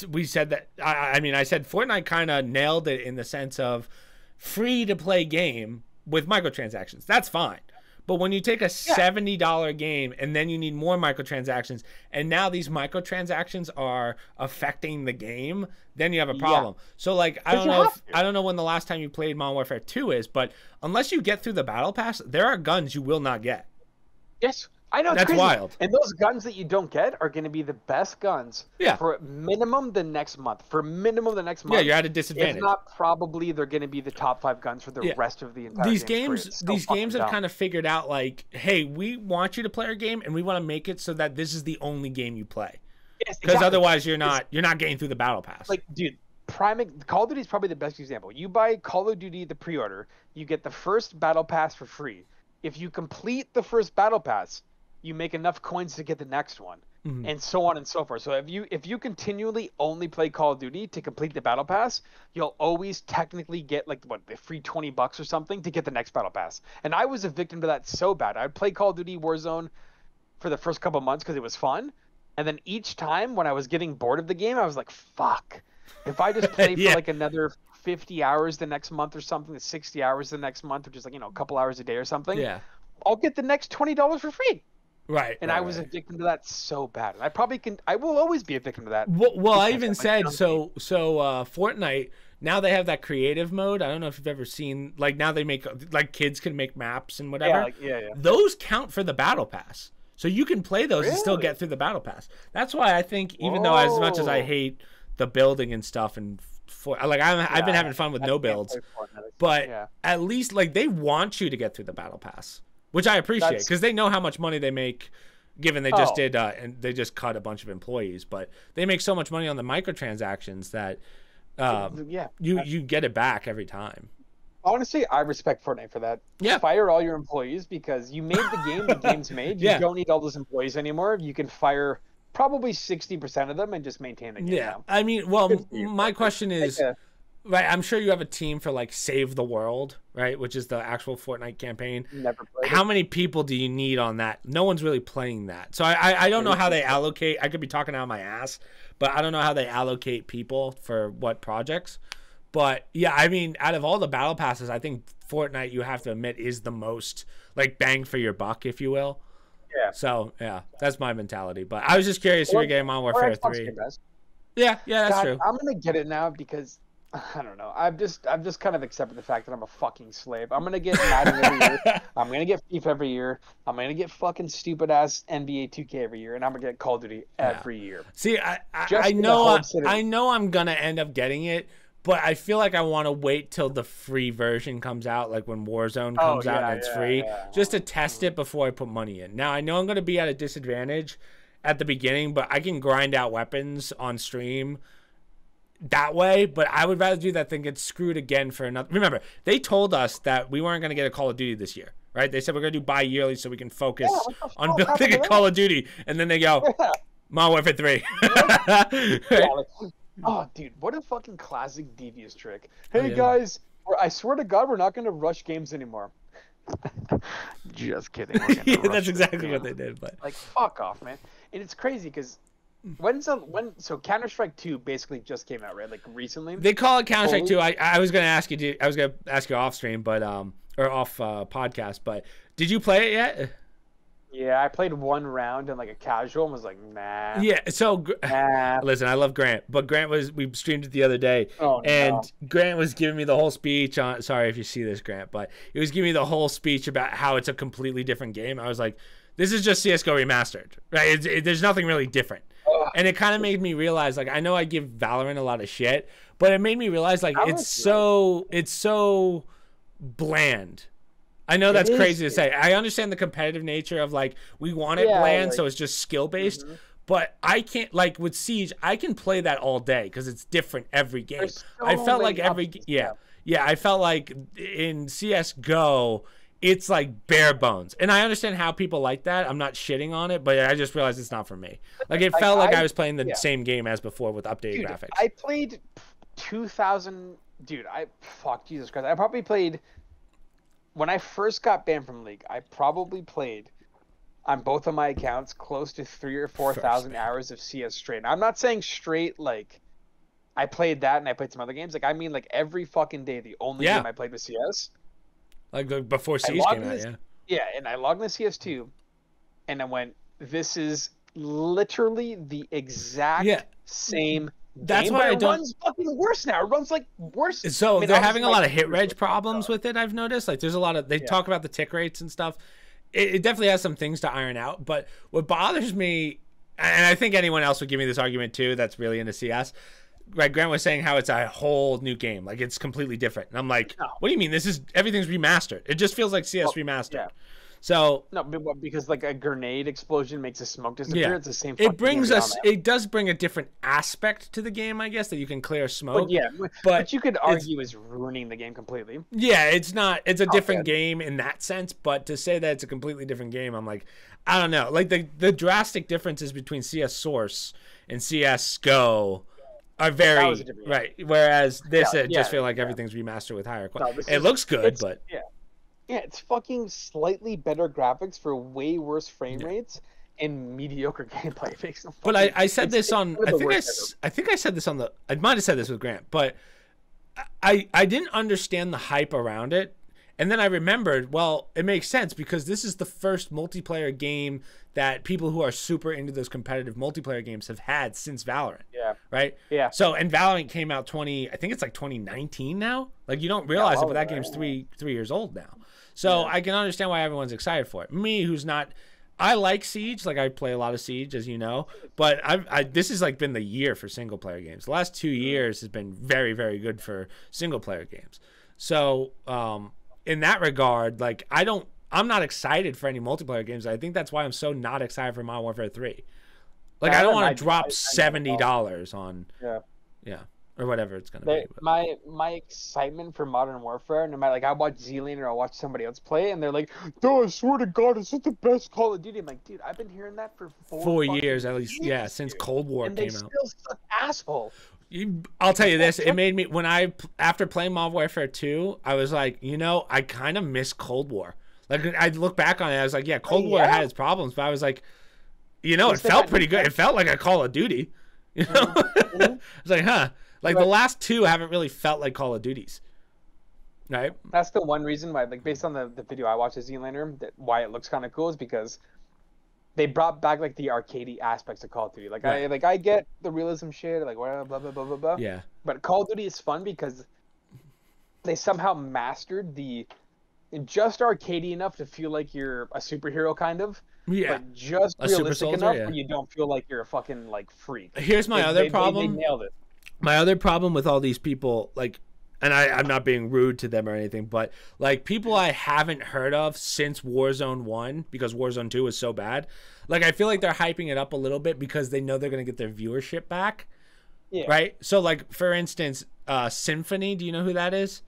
we said that, I said Fortnite kind of nailed it in the sense of free to play game with microtransactions. That's fine. But when you take a $70 game and then you need more microtransactions, and now these microtransactions are affecting the game, then you have a problem. So like I don't know when the last time you played Modern Warfare 2 is, but unless you get through the battle pass, there are guns you will not get. Yes. I know, that's wild. And those guns that you don't get are going to be the best guns for minimum the next month. Yeah, you're at a disadvantage. If not, probably they're going to be the top 5 guns for the rest of the entire game. These games have kind of figured out like, hey, we want you to play our game and we want to make it so that this is the only game you play. Yes, because otherwise you're not getting through the battle pass. Like, dude, Call of Duty is probably the best example. You buy Call of Duty the pre-order, you get the first battle pass for free. If you complete the first battle pass, you make enough coins to get the next one, and so on and so forth. So if you continually only play Call of Duty to complete the battle pass, you'll always technically get like the free $20 or something to get the next battle pass. And I was a victim to that so bad. I'd play Call of Duty Warzone for the first couple months because it was fun, and then each time when I was getting bored of the game, I was like, fuck. If I just play for like another 50 hours the next month or something, 60 hours the next month, which is like a couple hours a day or something, I'll get the next $20 for free. Right. And I was a victim to that so bad. And I will always be a victim to that. Well, I even said, Fortnite, now they have that creative mode. I don't know if you've ever seen, like now they make, like kids can make maps and whatever. Those count for the battle pass. So you can play those and still get through the battle pass. That's why I think, even though as much as I hate the building and stuff and I've been having fun with no builds, but at least like they want you to get through the battle pass. Which I appreciate because they know how much money they make, given they just did and they just cut a bunch of employees. But they make so much money on the microtransactions that you get it back every time. Honestly, I respect Fortnite for that. Yeah. Fire all your employees because you made the game. The game's made. You don't need all those employees anymore. You can fire probably 60% of them and just maintain the game. Yeah. Now. I mean, well, my question is. Right, I'm sure you have a team for like Save the World, right? Which is the actual Fortnite campaign. Never played How many people do you need on that? No one's really playing that. So I don't know how they allocate. I could be talking out of my ass, but I don't know how they allocate people for what projects. But yeah, I mean, out of all the battle passes, I think Fortnite, you have to admit, is the most like bang for your buck, if you will. Yeah. So yeah, that's my mentality. But I was just curious if you're getting Modern Warfare 3. Yeah, that's true. I'm gonna get it now because I don't know. I've just kind of accepted the fact that I'm a fucking slave. I'm gonna get Madden every year. I'm gonna get FIFA every year. I'm gonna get fucking stupid ass NBA 2K every year, and I'm gonna get Call of Duty every year. See, I know I'm gonna end up getting it, but I feel like I want to wait till the free version comes out, like when Warzone comes out and it's free, just to test it before I put money in. Now I know I'm gonna be at a disadvantage at the beginning, but I can grind out weapons on stream that way, but I would rather do that than get screwed again for another. Remember, they told us that we weren't going to get a Call of Duty this year, right? They said we're going to do bi-yearly so we can focus on building a Call of Duty, and then they go, Modern Warfare 3. Oh, dude, what a fucking classic devious trick. Oh, Hey yeah. guys, I swear to God, we're not gonna rush games anymore. Just kidding. We're gonna Yeah, rush that's this exactly game. what they did. But Like, fuck off, man. And it's crazy because so Counter-Strike 2 basically just came out, right? Like recently. they call it Counter-Strike Fully? 2. I was gonna ask you. I was gonna ask you off stream, but or off podcast. But did you play it yet? Yeah, I played one round in like a casual and was like, nah. Yeah. So Nah. listen, I love Grant, but we streamed it the other day, Oh, and no. Grant was giving me the whole speech on. Sorry if you see this, Grant, but he was giving me the whole speech about how it's a completely different game. I was like, this is just CS:GO remastered, right? There's nothing really different. And it kind of made me realize, like, I know I give Valorant a lot of shit, but it made me realize, like, it's so bland. I know that's crazy to say. I understand the competitive nature of, like, we want it bland, like, so it's just skill based. But I can't, like, with Siege, I can play that all day because it's different every game. I felt like I felt like in CS:GO, it's like bare bones. And I understand how people like that. I'm not shitting on it, but I just realized it's not for me. Like, it felt like I was playing the same game as before with updated graphics. I played 2000. Dude, fuck Jesus Christ. I probably played when I first got banned from League. I probably played on both of my accounts close to 3,000 or 4,000 hours of CS straight. Now, I'm not saying straight like I played that and I played some other games. Like I mean, like every fucking day, the only game I played was CS. Like before Siege came out, Yeah, and I logged in CS2, and I went, "This is literally the exact same." That's game, why but it runs fucking worse now. It runs like worse. So I mean, they're having a lot of hit reg problems with it. I've noticed. Like there's a lot of they talk about the tick rates and stuff. It definitely has some things to iron out. But what bothers me, and I think anyone else would give me this argument too, that's really into CS. Right, Grant was saying how it's a whole new game, like it's completely different. And I'm like, what do you mean? Everything's remastered. It just feels like CS remastered. Yeah. So no, because like a grenade explosion makes the smoke disappear. It's the same. It does bring a different aspect to the game, I guess, that you can clear smoke. But you could argue is ruining the game completely. Yeah, it's not. It's a different game in that sense. But to say that it's a completely different game, I'm like, I don't know. Like the drastic differences between CS Source and CS:GO are very right. Whereas this, just feel like everything's remastered with higher quality. It looks good, but it's fucking slightly better graphics for way worse frame rates and mediocre gameplay. It makes no but I said this on. I think I said this on the. I might have said this with Grant, but I didn't understand the hype around it. And then I remembered, well, it makes sense because this is the first multiplayer game that people who are super into those competitive multiplayer games have had since Valorant. Yeah. Right? Yeah. So, and Valorant came out I think it's like 2019 now. Like, you don't realize it, but that game's three years old now. So I can understand why everyone's excited for it. Me, who's not, I like Siege. Like, I play a lot of Siege, as you know. But this has like been the year for single player games. The last 2 years has been very, very good for single player games. So, in that regard, like I'm not excited for any multiplayer games. I think that's why I'm so not excited for Modern Warfare 3. Like I don't want to drop $70 on or whatever it's gonna be. My excitement for Modern Warfare, no matter like I watch Zealand or I watch somebody else play, and they're like, "Duh, I swear to God, this is the best Call of Duty." I'm like, dude, I've been hearing that for 4 years at least. Yeah, since Cold War came out. Still suck asshole. I'll tell you this, it made me after playing Modern Warfare 2, I was like, I kind of miss Cold War. Like I look back on it, I was like, yeah, Cold War had its problems, but I was like, it felt pretty good. It felt like a Call of Duty. I was like, huh. Like the last two haven't really felt like Call of Duties. Right? That's the one reason why, like based on the video I watched of Zealander, why it looks kind of cool is because they brought back like the arcadey aspects of Call of Duty. Like I get the realism shit, like blah blah blah blah blah blah. Yeah. But Call of Duty is fun because they somehow mastered the just arcadey enough to feel like you're a superhero kind of. Yeah. But just realistic enough where you don't feel like you're a fucking like freak. Here's my other problem. They nailed it. My other problem with all these people, like, and I'm not being rude to them or anything, but like people I haven't heard of since Warzone 1, because Warzone 2 was so bad. Like I feel like they're hyping it up a little bit because they know they're going to get their viewership back. Yeah. Right? So like for instance, Symphony, do you know who that is?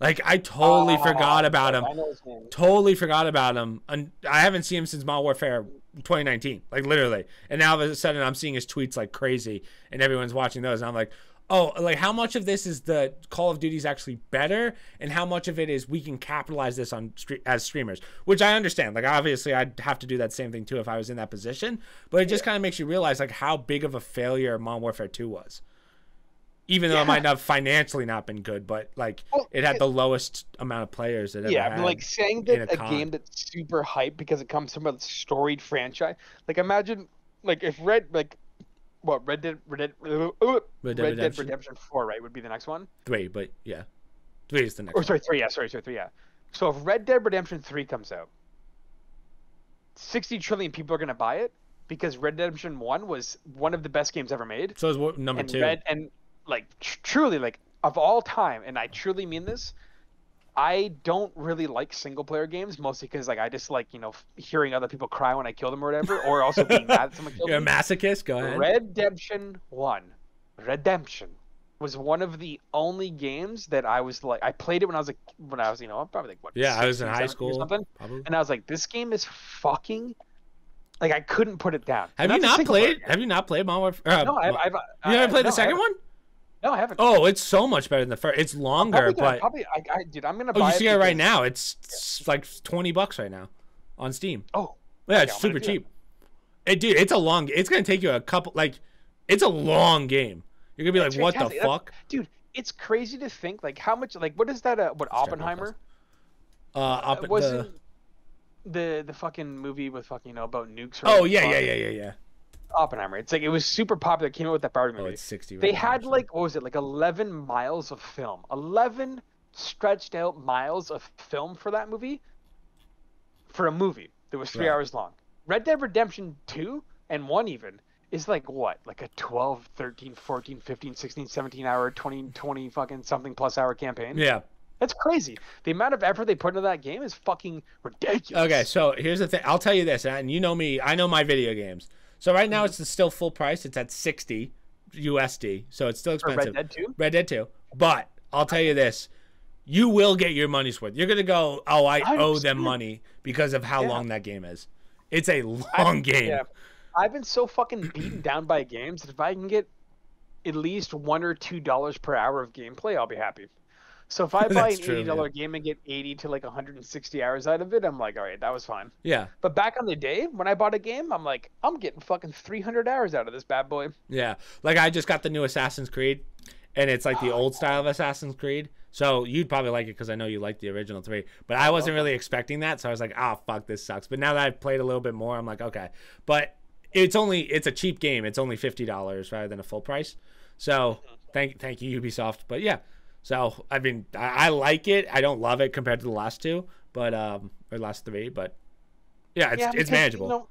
Like I totally forgot about him. I know his name. Totally forgot about him. And I haven't seen him since Modern Warfare 2019, like literally. And now all of a sudden I'm seeing his tweets like crazy and everyone's watching those and I'm like, Oh, like how much of this is the Call of Duty's actually better, and how much of it is we can capitalize this on as streamers, which I understand. Like obviously, I'd have to do that same thing too if I was in that position. But it just kind of makes you realize like how big of a failure Modern Warfare 2 was. Even though it might have financially not been good, but like it had the lowest amount of players it ever had. Like saying that a game that's super hyped because it comes from a storied franchise. Like imagine like if Red Dead Redemption 4, right, would be the next one? 3, but yeah. 3 is the next one. Sorry, 3, yeah. Sorry, 3, yeah. So if Red Dead Redemption 3 comes out, 60 trillion people are going to buy it because Red Dead Redemption 1 was one of the best games ever made. So is number 2. Like truly, like of all time, and I truly mean this, I don't really like single player games, mostly because like I just like hearing other people cry when I kill them or whatever, or also being mad that someone killed You're me. You're a masochist. Go ahead. Redemption was one of the only games that I was like, I played it when I was I'm probably like what? Yeah, I was in high school or something, probably. And I was like, this game is fucking. Like I couldn't put it down. Have you not played Modern Warfare? No, you haven't played the second one? No, I haven't. Oh, it's so much better than the first. It's longer, dude, I'm gonna buy it. Oh, you see it right now. It's like $20 right now on Steam. Oh, yeah, it's super cheap. Dude, it's gonna take you a couple. Like, it's a long game. You're gonna be like, what the fuck, dude? It's crazy to think like how much. Like, what is that? What Oppenheimer? Wasn't the fucking movie with fucking about nukes? Oh yeah. Oppenheimer. It's like it was super popular. It came out with that Barbie movie. Oh, it's 60. They had like what was it? Like 11 miles of film. 11 stretched out miles of film for that movie. For a movie that was 3 hours long. Red Dead Redemption 2 and 1 even is like what? Like a 12, 13, 14, 15, 16, 17 hour, 20 fucking something plus hour campaign. Yeah. That's crazy. The amount of effort they put into that game is fucking ridiculous. Okay, so here's the thing. I'll tell you this, and you know me. I know my video games. So right now it's still full price. It's at 60 USD. So it's still expensive. For Red Dead 2? Red Dead 2. But I'll tell you this. You will get your money's worth. You're going to go, oh, I owe them money because of how long that game is. It's a long game. Yeah. I've been so fucking beaten down by games that if I can get at least $1 or $2 per hour of gameplay, I'll be happy. So if I buy an $80 game and get 80 to like 160 hours out of it, I'm like, all right, that was fine. Yeah. But back on the day when I bought a game, I'm like, I'm getting fucking 300 hours out of this bad boy. Yeah. Like I just got the new Assassin's Creed, and it's like the old style of Assassin's Creed. So you'd probably like it because I know you like the original 3. But I wasn't really expecting that, so I was like, oh, fuck, this sucks. But now that I've played a little bit more, I'm like, okay. But it's a cheap game. It's only $50 rather than a full price. So thank you, Ubisoft. But yeah. So, I mean, I like it. I don't love it compared to the last 2, but or last 3, but yeah, it's manageable.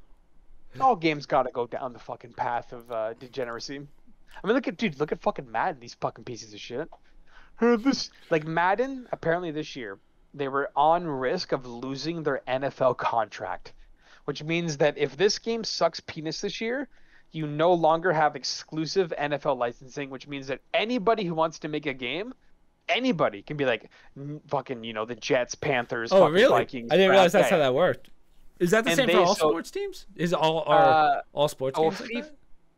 All games got to go down the fucking path of degeneracy. I mean, look at fucking Madden, these fucking pieces of shit. Like Madden, apparently this year, they were on risk of losing their NFL contract, which means that if this game sucks penis this year, you no longer have exclusive NFL licensing, which means that anybody who wants to make a game, anybody can be like fucking the Jets, Panthers, really? Vikings. I didn't realize that's how that worked. Is that the same for all sports teams? Is all sports games like that?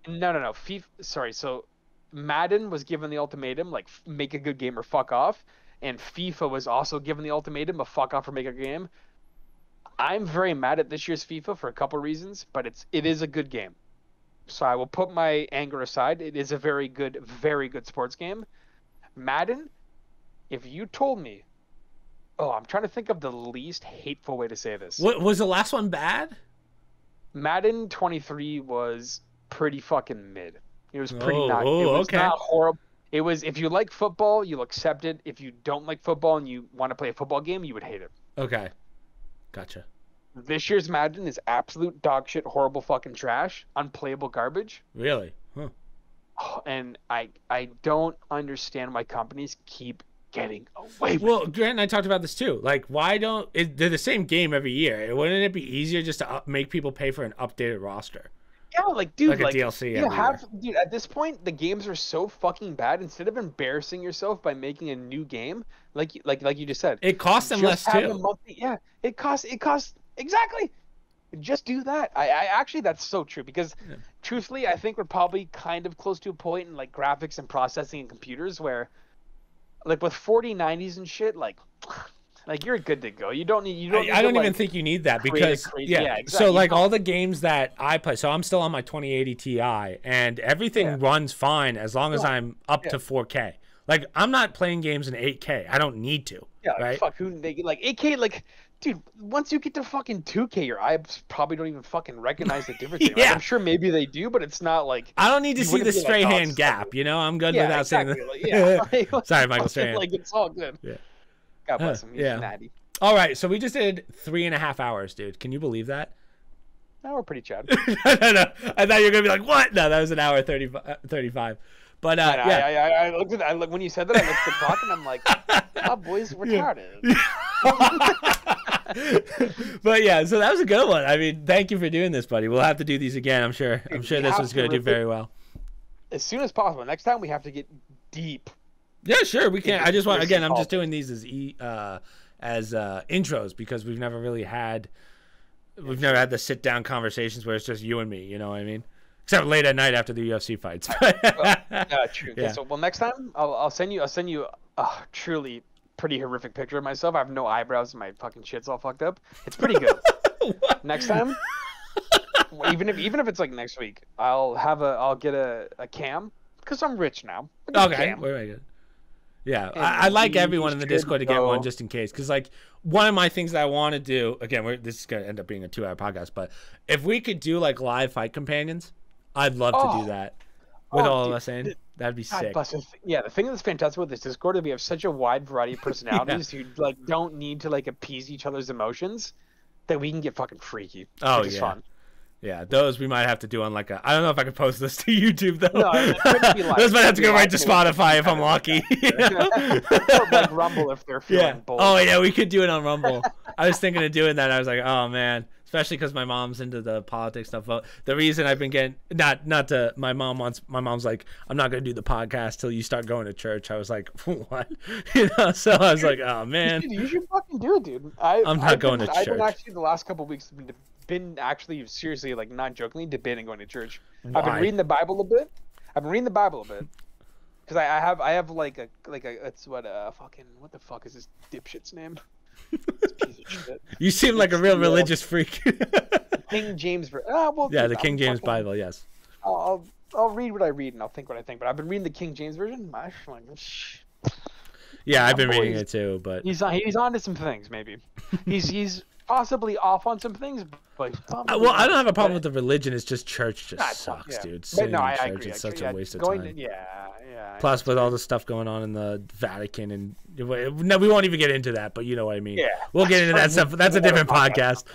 No. FIFA. Sorry. So Madden was given the ultimatum, like make a good game or fuck off, and FIFA was also given the ultimatum of fuck off or make a game. I'm very mad at this year's FIFA for a couple reasons, but it is a good game. So I will put my anger aside. It is a very good sports game. Madden. If you told me, I'm trying to think of the least hateful way to say this. What was the last one bad? Madden 23 was pretty fucking mid. It was pretty not. It was okay. Not horrible. It was if you like football, you'll accept it. If you don't like football and you want to play a football game, you would hate it. Okay, gotcha. This year's Madden is absolute dog shit, horrible fucking trash, unplayable garbage. Really? Huh. And I don't understand why companies keep getting away with Well, Grant and I talked about this too. Like, why they're the same game every year. Wouldn't it be easier just to make people pay for an updated roster? Yeah, like, dude, like a DLC dude, at this point, the games are so fucking bad. Instead of embarrassing yourself by making a new game, like you just said, it costs them less too. It costs exactly. Just do that. I actually, that's so true because, truthfully, I think we're probably kind of close to a point in like graphics and processing and computers where, like with 4090s and shit, like you're good to go. You don't need. I don't even think you need that because exactly. So like all the games that I play, so I'm still on my 2080 Ti, and everything runs fine as long as I'm up to 4K. Like I'm not playing games in 8K. I don't need to. Yeah, right? Fuck who they like 8K, like. Dude, once you get to fucking 2K, your eyes probably don't even fucking recognize the difference. Like, I'm sure maybe they do, but it's not like I don't need to see the Strahan gap. You know, I'm good without saying that. Like, sorry, Michael Strahan. Like it's all good. Yeah. God bless him. He's natty. All right, so we just did 3.5 hours, dude. Can you believe that? No, we're pretty chad. No. I thought you were gonna be like, what? No, that was an hour 35. But I looked at when you said that, I looked at the clock and I'm like, oh, boys, we're retarded. But yeah, so that was a good one. I mean, thank you for doing this, buddy. We'll have to do these again. I'm sure this was going to do very well. As soon as possible. Next time we have to get deep. Yeah, sure, we can. I just want I'm just doing these as intros because we've never had the sit down conversations where it's just you and me. You know what I mean? Except late at night after the UFC fights. True. Okay, so next time I'll send you a truly pretty horrific picture of myself. I have no eyebrows and my fucking shit's all fucked up. It's pretty good. Next time, even if it's like next week, I'll get a cam because I'm rich now. Okay, very good. Yeah, I like everyone in the Discord to get one just in case. Because, like, one of my things that I want to do, again, this is going to end up being a 2-hour podcast, but if we could do, like, live fight companions, I'd love to do that with all of us in. That'd be sick. Yeah, the thing that's fantastic with this Discord is we have such a wide variety of personalities who, like, don't need to, like, appease each other's emotions that we can get fucking freaky. Oh, which is fun. Yeah, those we might have to do on like I don't know if I could post this to YouTube though. No, those might have to go right to Spotify if I'm lucky. Or like Rumble if they're feeling bold. Oh yeah, we could do it on Rumble. I was thinking of doing that. I was like, oh man, especially because my mom's into the politics stuff. But the reason I've been getting my mom's like, I'm not gonna do the podcast till you start going to church. I was like, what? So I was like, oh man, you should fucking do it, dude. I'm not going to church. I've been actually the last couple of weeks been actually seriously, like, not jokingly debating going to church. Why? I've been reading the Bible a bit because I have like a it's what the fuck is this dipshit's name? This piece of shit. You seem like a real religious freak. King James the King James Bible, yes. I'll read what I read and I'll think what I think, but I've been reading the King James version. Yeah, I've been reading it too, but he's on to some things. Maybe he's possibly off on some things. But well, I don't have a problem with the religion. It's just church sucks, dude. But no, I church agree. is such a waste of time. Yeah. Plus, with all the stuff going on in the Vatican, and no, we won't even get into that. But you know what I mean. Yeah. We'll get into that stuff. That's a different podcast.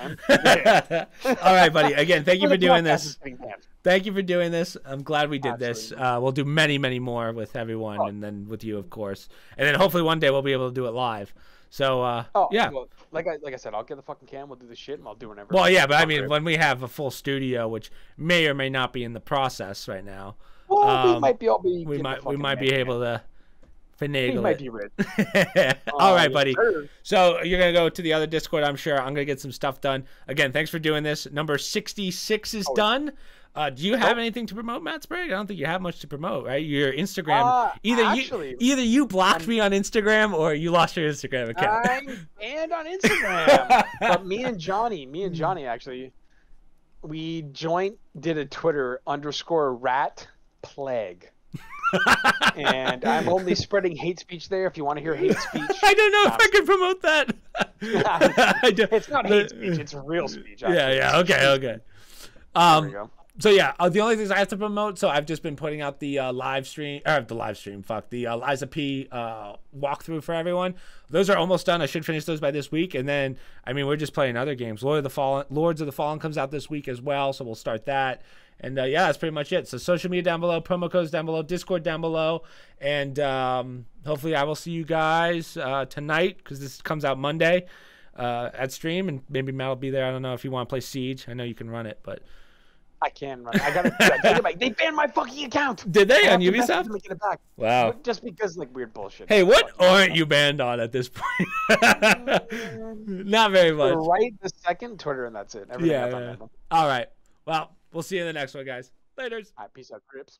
All right, buddy. Again, thank you for doing this. Thank you for doing this. I'm glad we did this. We'll do many, many more with everyone, and then with you, of course. And then hopefully one day we'll be able to do it live. So yeah. Well, like I said, I'll get the fucking cam. We'll do the shit, and I'll do whatever. Well, yeah, but I mean, when we have a full studio, which may or may not be in the process right now. Well, we might be able to finagle. We might be rich. All right, buddy. Sure. So you're gonna go to the other Discord, I'm sure. I'm gonna get some stuff done. Again, thanks for doing this. Number 66 is done. Do you have anything to promote, Matt Sprague? I don't think you have much to promote, right? Your Instagram. Either you blocked me on Instagram or you lost your Instagram account. I'm banned on Instagram. But me and Johnny actually, we did a Twitter _rat plague. And I'm only spreading hate speech there if you want to hear hate speech. I don't know if I can promote that. It's not hate speech, it's real speech. Actually. Yeah, okay. There we go. So yeah, the only things I have to promote. So I've just been putting out the the Liza P walkthrough for everyone. Those are almost done. I should finish those by this week, and then we're just playing other games. Lords of the Fallen comes out this week as well, so we'll start that. And yeah, that's pretty much it. So social media down below, promo codes down below, Discord down below, and hopefully I will see you guys tonight because this comes out Monday at stream, and maybe Matt will be there. I don't know if you want to play Siege. I know you can run it, but I can run. I gotta. They banned my fucking account. Did they I on have to message Ubisoft? them and get it back. Wow. Just because like weird bullshit. Hey, what aren't you banned on at this point? Not very much. Right the second Twitter, and that's it. Everything else I'm banned on. All right. Well, we'll see you in the next one, guys. Laters. All right, peace out, Crips.